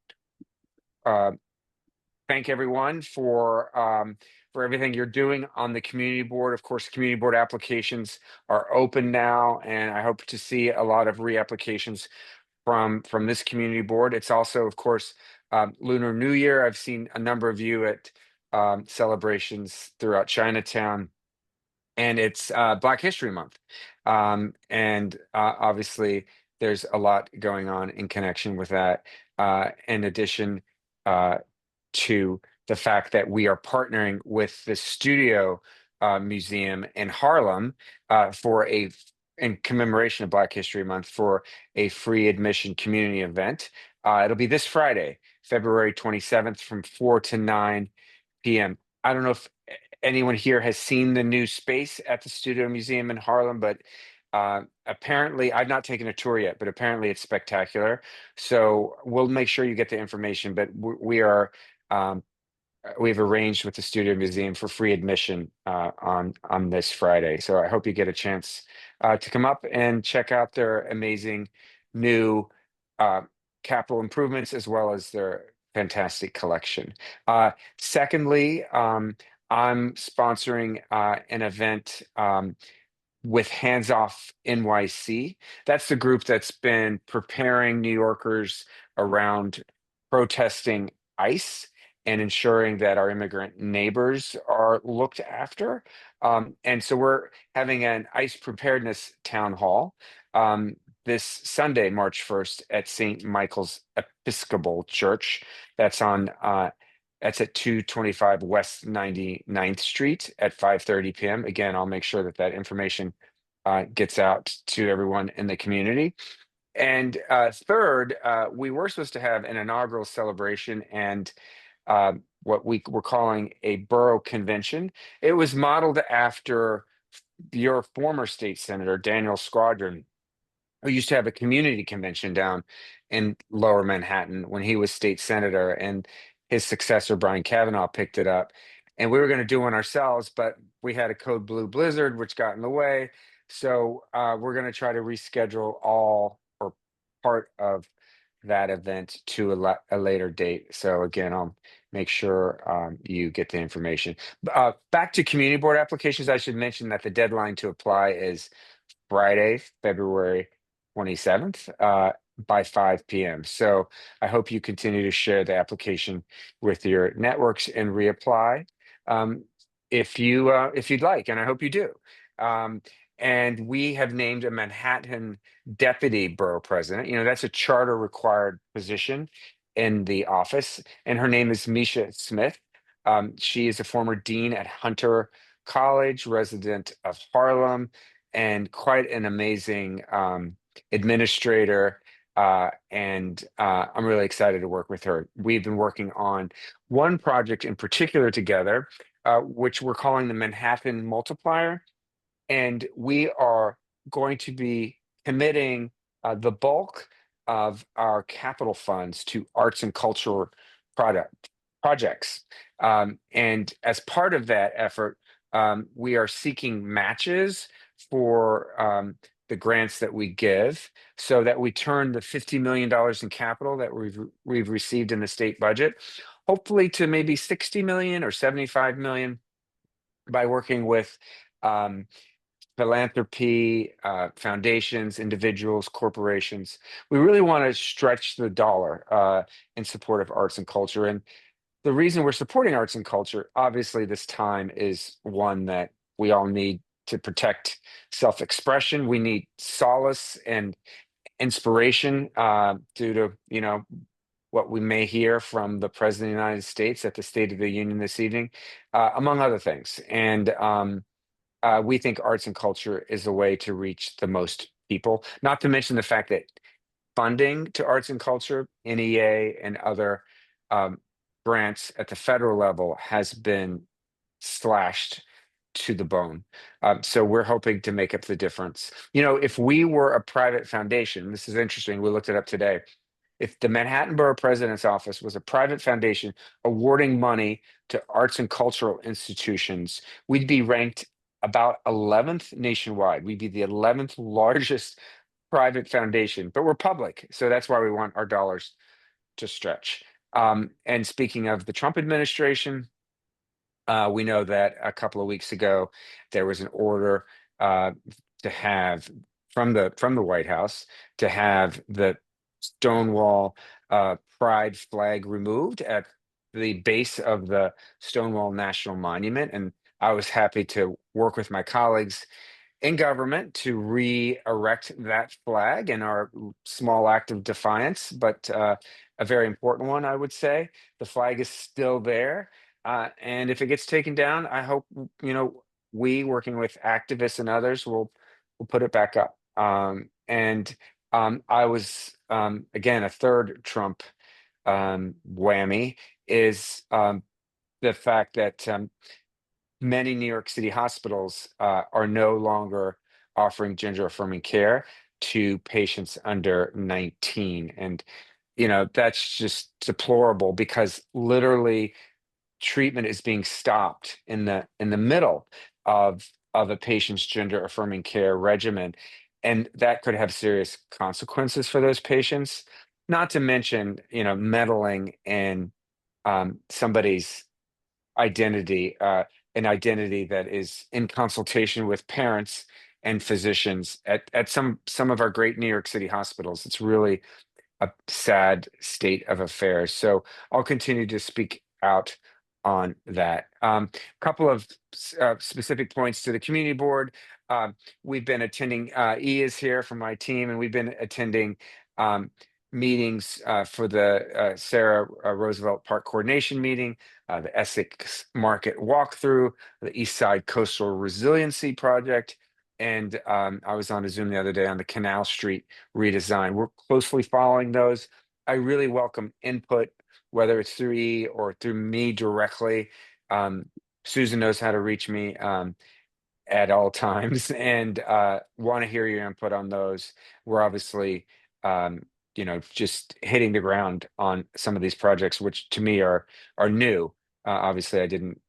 thank everyone for everything you're doing on the community board. Of course, community board applications are open now, and I hope to see a lot of reapplications from this community board. It's also, of course, Lunar New Year. I've seen a number of you at celebrations throughout Chinatown, and it's Black History Month. And obviously, there's a lot going on in connection with that. In addition to the fact that we are partnering with the Studio Museum in Harlem in commemoration of Black History Month for a free admission community event. It'll be this Friday, February 27th from 4 to 9 p.m. I don't know if anyone here has seen the new space at the Studio Museum in Harlem, but apparently I've not taken a tour yet, but apparently it's spectacular. So we'll make sure you get the information, but we've arranged with the Studio Museum for free admission on this Friday. So I hope you get a chance to come up and check out their amazing new capital improvements as well as their fantastic collection. Secondly, I'm sponsoring an event with Hands Off NYC. That's the group that's been preparing New Yorkers around protesting ICE and ensuring that our immigrant neighbors are looked after. And so we're having an ICE preparedness town hall this Sunday, March 1st at St. Michael's Episcopal Church. That's at 225 West 99th Street at 5:30 p.m. Again, I'll make sure that information gets out to everyone in the community. And third, we were supposed to have an inaugural celebration and what we were calling a borough convention. It was modeled after your former state senator, Daniel Squadron, who used to have a community convention down in Lower Manhattan when he was state senator, and his successor, Brian Kavanaugh, picked it up. And we were going to do one ourselves, but we had a code blue blizzard, which got in the way. So we're going to try to reschedule all or part of that event to a later date. So again, I'll make sure you get the information. Back to community board applications, I should mention that the deadline to apply is Friday, February 27th by 5 p.m. So I hope you continue to share the application with your networks and reapply if you'd like, and I hope you do. And we have named a Manhattan deputy borough president. That's a charter required position in the office, and her name is Misha Smith. She is a former dean at Hunter College, resident of Harlem, and quite an amazing administrator. And I'm really excited to work with her. We've been working on one project in particular together, which we're calling the Manhattan Multiplier. And we are going to be committing the bulk of our capital funds to arts and cultural projects. And as part of that effort, we are seeking matches for the grants that we give so that we turn the $50 million in capital that we've received in the state budget, hopefully to maybe 60 million or 75 million by working with philanthropy, foundations, individuals, corporations. We really want to stretch the dollar in support of arts and culture. And the reason we're supporting arts and culture, obviously this time is one that we all need to protect self-expression. We need solace and inspiration due to, what we may hear from the President of the United States at the State of the Union this evening, among other things. And we think arts and culture is a way to reach the most people, not to mention the fact that funding to arts and culture, NEA and other grants at the federal level has been slashed to the bone. So we're hoping to make up the difference. You know, if we were a private foundation, this is interesting, we looked it up today. If the Manhattan Borough President's Office was a private foundation awarding money to arts and cultural institutions, we'd be ranked about 11th nationwide. We'd be the 11th largest private foundation, but we're public. So that's why we want our dollars to stretch. And speaking of the Trump administration, we know that a couple of weeks ago, there was an order to have from the White House to have the Stonewall Pride flag removed at the base of the Stonewall National Monument. And I was happy to work with my colleagues in government to re-erect that flag in our small act of defiance, but a very important one, I would say. The flag is still there. And if it gets taken down, I hope, you know, we working with activists and others will put it back up. I was, again, a third Trump whammy is the fact that many New York City hospitals are no longer offering gender affirming care to patients under 19. And, you know, that's just deplorable because literally treatment is being stopped in the middle of a patient's gender affirming care regimen. And that could have serious consequences for those patients, not to mention, you know, meddling in somebody's identity, an identity that is in consultation with parents and physicians at some of our great New York City hospitals. It's really a sad state of affairs. So I'll continue to speak out on that. Couple of specific points to the community board. We've been attending, E is here from my team, and we've been attending meetings for the Sarah Roosevelt Park Coordination Meeting, the Essex Market Walkthrough, the East Side Coastal Resiliency Project, and I was on a Zoom the other day on the Canal Street redesign. We're closely following those. I really welcome input, whether it's through E or through me directly. Susan knows how to reach me at all times, and want to hear your input on those. We're obviously, you know, just hitting the ground on some of these projects, which to me are new. Obviously, I didn't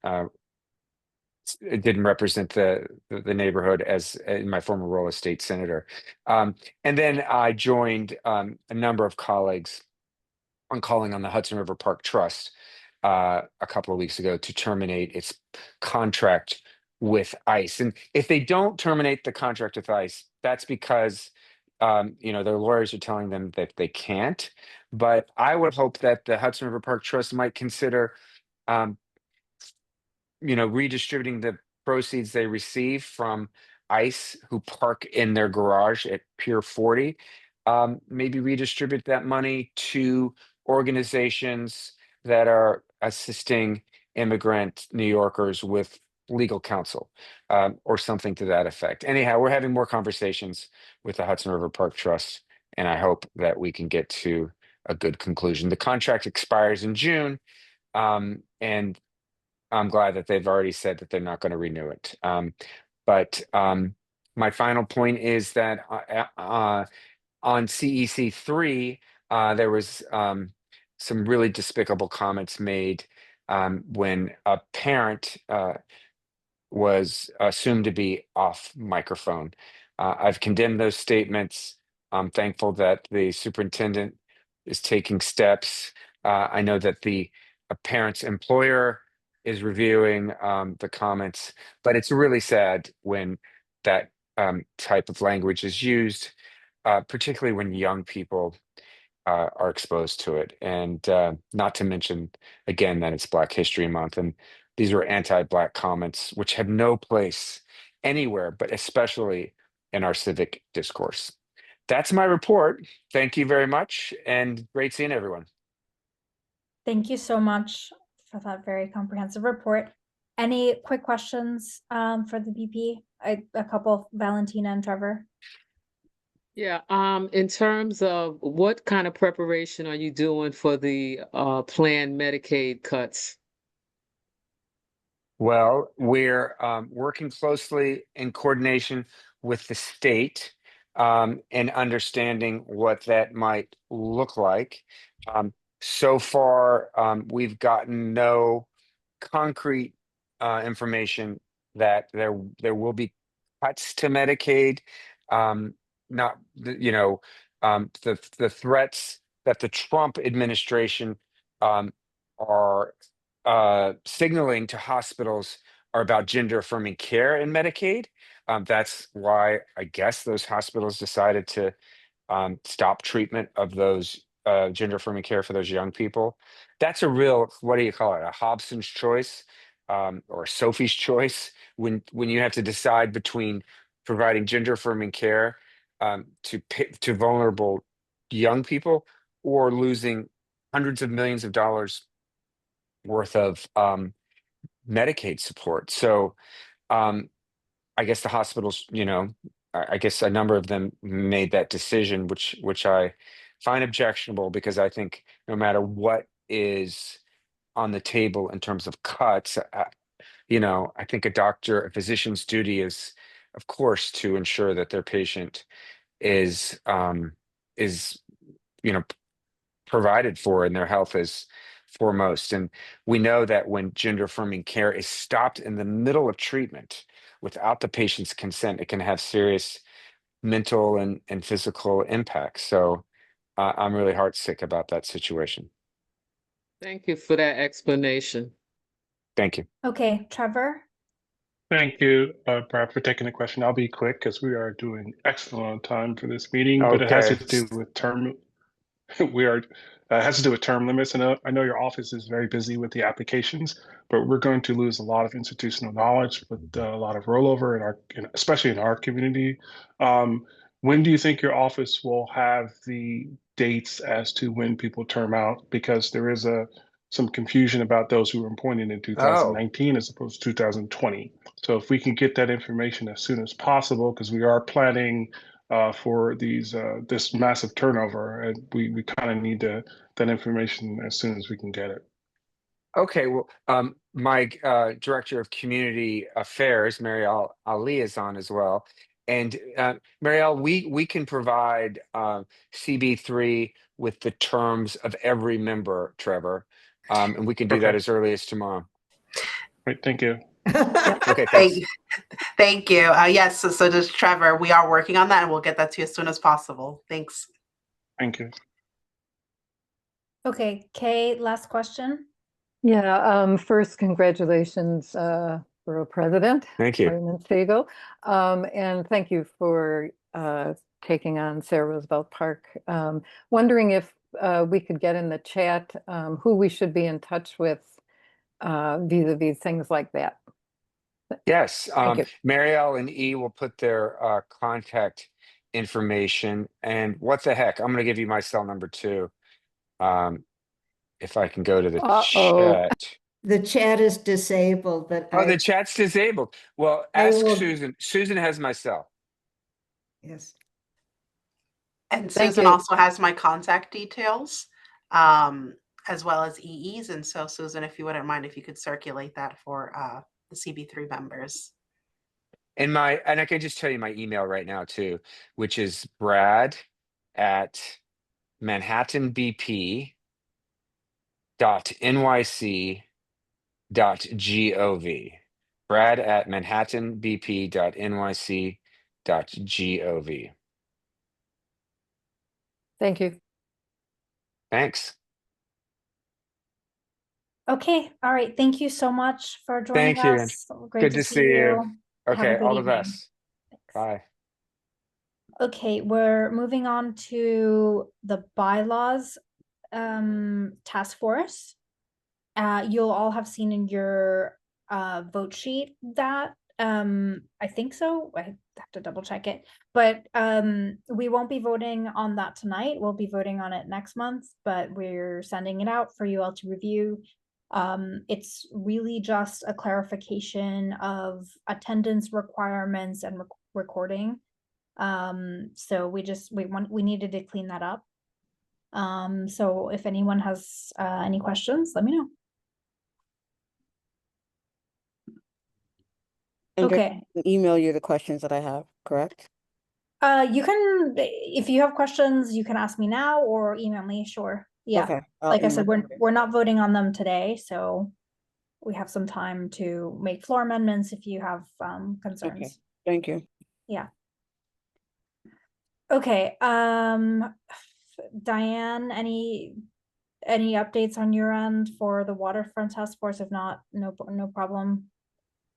represent the neighborhood as in my former role as state senator. And then I joined a number of colleagues on calling on the Hudson River Park Trust a couple of weeks ago to terminate its contract with ICE. And if they don't terminate the contract with ICE, that's because you know, their lawyers are telling them that they can't. But I would hope that the Hudson River Park Trust might consider you know, redistributing the proceeds they receive from ICE who park in their garage at Pier 40. Maybe redistribute that money to organizations that are assisting immigrant New Yorkers with legal counsel, or something to that effect. Anyhow, we're having more conversations with the Hudson River Park Trust, and I hope that we can get to a good conclusion. The contract expires in June, and I'm glad that they've already said that they're not going to renew it. But my final point is that on CEC 3, there was some really despicable comments made when a parent was assumed to be off microphone. I've condemned those statements. I'm thankful that the superintendent is taking steps. I know that the parent's employer is reviewing the comments, but it's really sad when that type of language is used, particularly when young people are exposed to it. And not to mention, again, that it's Black History Month, and these were anti-Black comments, which have no place anywhere, but especially in our civic discourse. That's my report. Thank you very much, and great seeing everyone. Thank you so much for that very comprehensive report. Any quick questions for the VP? A couple, Valentina and Trevor. Yeah, in terms of what kind of preparation are you doing for the planned Medicaid cuts? Well, we're working closely in coordination with the state and understanding what that might look like. So far, we've gotten no concrete information that there will be cuts to Medicaid. Not the threats that the Trump administration are signaling to hospitals are about gender affirming care in Medicaid. That's why I guess those hospitals decided to stop treatment of those gender affirming care for those young people. That's a real, what do you call it? A Hobson's choice or a Sophie's choice when you have to decide between providing gender affirming care to vulnerable young people or losing hundreds of millions of dollars worth of Medicaid support. So I guess the hospitals, I guess a number of them made that decision, which I find objectionable because I think no matter what is on the table in terms of cuts, I think a physician's duty is, of course, to ensure that their patient is provided for and their health is foremost. And we know that when gender affirming care is stopped in the middle of treatment without the patient's consent, it can have serious mental and physical impacts. So I'm really heartsick about that situation. Thank you for that explanation. Thank you. Okay, Trevor? Thank you, Brad, for taking the question. I'll be quick because we are doing excellent on time for this meeting, but it has to do with term. It has to do with term limits. And I know your office is very busy with the applications, but we're going to lose a lot of institutional knowledge with a lot of rollover especially in our community. When do you think your office will have the dates as to when people term out? Because there is some confusion about those who were appointed in 2019 as opposed to 2020. So if we can get that information as soon as possible, because we are planning for this massive turnover, and we kind of need that information as soon as we can get it. Okay, well, my director of community affairs, Marielle Ali, is on as well. And Marielle, we can provide CB3 with the terms of every member, Trevor, and we can do that as early as tomorrow. Great, thank you. Okay, thanks. Thank you. Yes, so does Trevor. We are working on that and we'll get that to you as soon as possible. Thanks. Thank you. Okay, Kay, last question. Yeah, first, congratulations, Borough President. Thank you. Raymond Siegel. And thank you for taking on Sarah Roosevelt Park. Wondering if we could get in the chat who we should be in touch with vis-a-vis things like that. Yes, Thank you. Marielle and E will put their contact information. And what the heck, I'm going to give you my cell number too. If I can go to the chat. The chat is disabled, but the chat's disabled. Well, ask Susan. Susan has my cell. Yes. And Thank Susan you. also has my contact details, as well as EE's. And so Susan, if you wouldn't mind, if you could circulate that for the CB3 members. And I can just tell you my email right now too, which is brad@manhattanbp.nyc.gov. brad@manhattanbp.nyc.gov. Thank you. Thanks. Okay, all right. Thank you so much for joining Thank you. us. Great Good to see you. Have a Okay, good all the evening. best. Bye. Okay, we're moving on to the bylaws task force. You'll all have seen in your vote sheet that I think so. I have to double check it, but we won't be voting on that tonight. We'll be voting on it next month, but we're sending it out for you all to review. It's really just a clarification of attendance requirements and recording. So we needed to clean that up. So if anyone has any questions, let me know. And Okay. I can email you the questions that I have, correct? You can, if you have questions, you can ask me now or email me, sure. Yeah. Okay, I'll Like I said, email we're not voting on them today, so we have some time to make floor amendments if you have Okay, concerns. thank you. Yeah. Okay, Diane, any updates on your end for the waterfront task force? If not, no problem.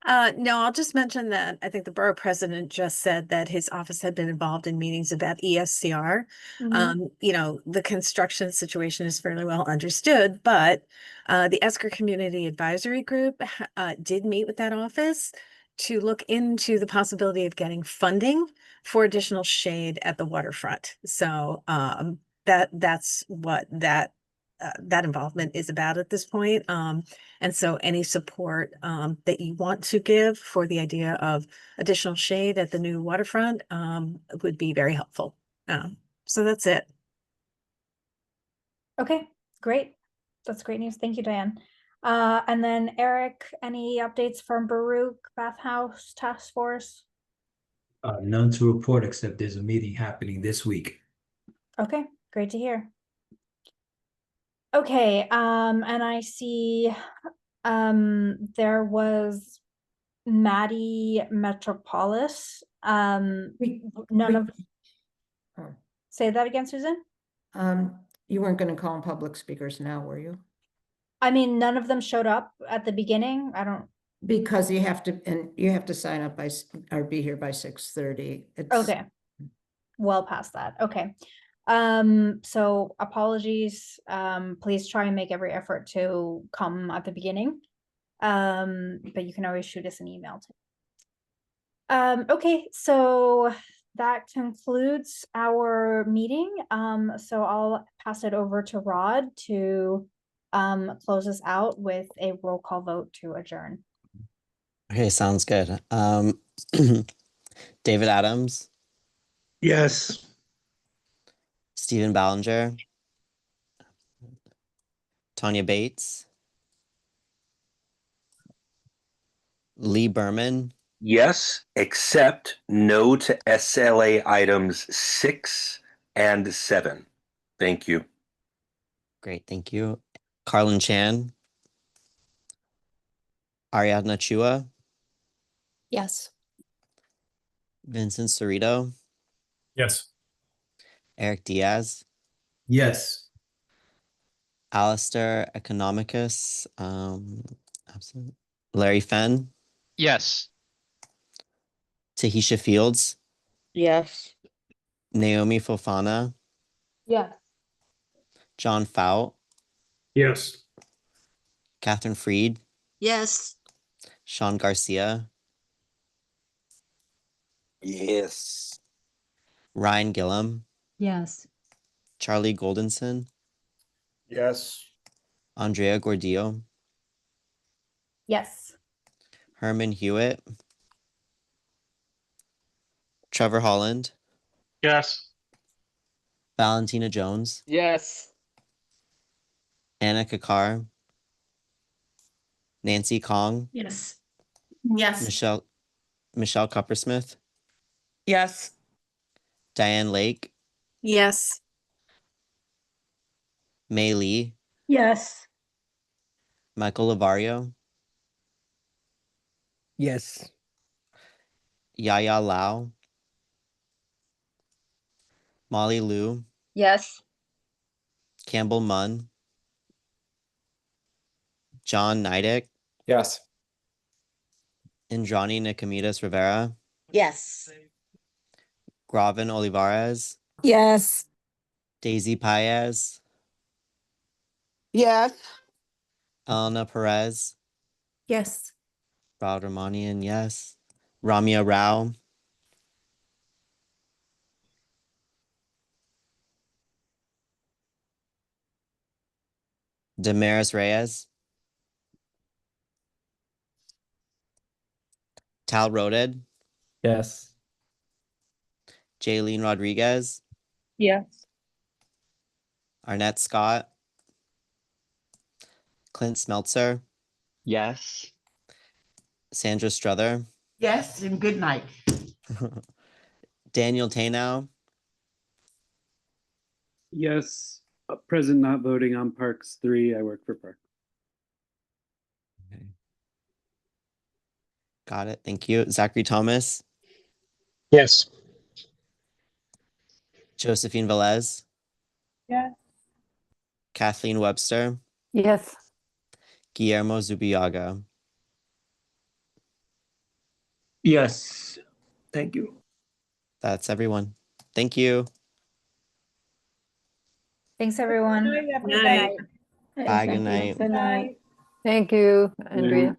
No, I'll just mention that I think the borough president just said that his office had been involved in meetings about ESCR. You know, the construction situation is fairly well understood, but the Esker Community Advisory Group did meet with that office to look into the possibility of getting funding for additional shade at the waterfront. So that's what that involvement is about at this point. And so any support that you want to give for the idea of additional shade at the new waterfront would be very helpful. So that's it. Okay, great. That's great news. Thank you, Diane. And then Eric, any updates from Baruch Bathhouse Task Force? None to report except there's a meeting happening this week. Okay, great to hear. Okay, and I see there was Maddie Metropolis. None of say that again, Susan. You weren't going to call them public speakers now, were you? I mean, none of them showed up at the beginning. I don't. Because you have to sign up or be here by 6:30. Okay. Well past that. Okay. So apologies. Please try and make every effort to come at the beginning. But you can always shoot us an email too. Okay, so that concludes our meeting. So I'll pass it over to Rod to close us out with a roll call vote to adjourn. Okay, sounds good. David Adams, Yes. Stephen Ballinger, Tanya Bates, Lee Berman, Yes, except no to SLA items 6 and 7. Thank you. great, thank you. Carlin Chan, Ariadna Chua, Yes. Vincent Cerrito, Yes. Eric Diaz, Yes. Alistair Economicus, absent. Larry Fenn, Yes. Tahisha Fields, Yes. Naomi Fofana, Yes. John Fout, Yes. Catherine Freed, Yes. Sean Garcia, Yes. Ryan Gillum, Yes. Charlie Goldenson, Yes. Andrea Gordillo, Yes. Herman Hewitt, Trevor Holland, Yes. Valentina Jones, Yes. Anna Kakar, Nancy Kong, Yes. Yes. Michelle Cuppersmith, Yes. Diane Lake, Yes. Mei Lee, Yes. Michael Lavario, Yes. Yaya Lau, Molly Liu, Yes. Campbell Munn, John Nidek, Yes. Indrani Nicomedes Rivera, Yes. Gravin Olivares, Yes. Daisy Paez, Yes. Elena Perez, Yes. Rao Ramanian, yes. Ramya Rao, Damaris Reyes, Tal Roded, Yes. Jaylene Rodriguez, Yes. Arnett Scott, Clint Smeltzer, Yes. Sandra Struther, Yes, and good night. Daniel Tanow, Yes, present not voting on Parks 3. I work for Park. got it, thank you. Zachary Thomas, Yes. Josephine Velez, Yes. Kathleen Webster, Yes. Guillermo Zubiaga. Yes. Thank you. That's everyone. Thank you. Thanks, everyone. Good night. Bye, good night. Good night. Thank you, Good night. Andrea.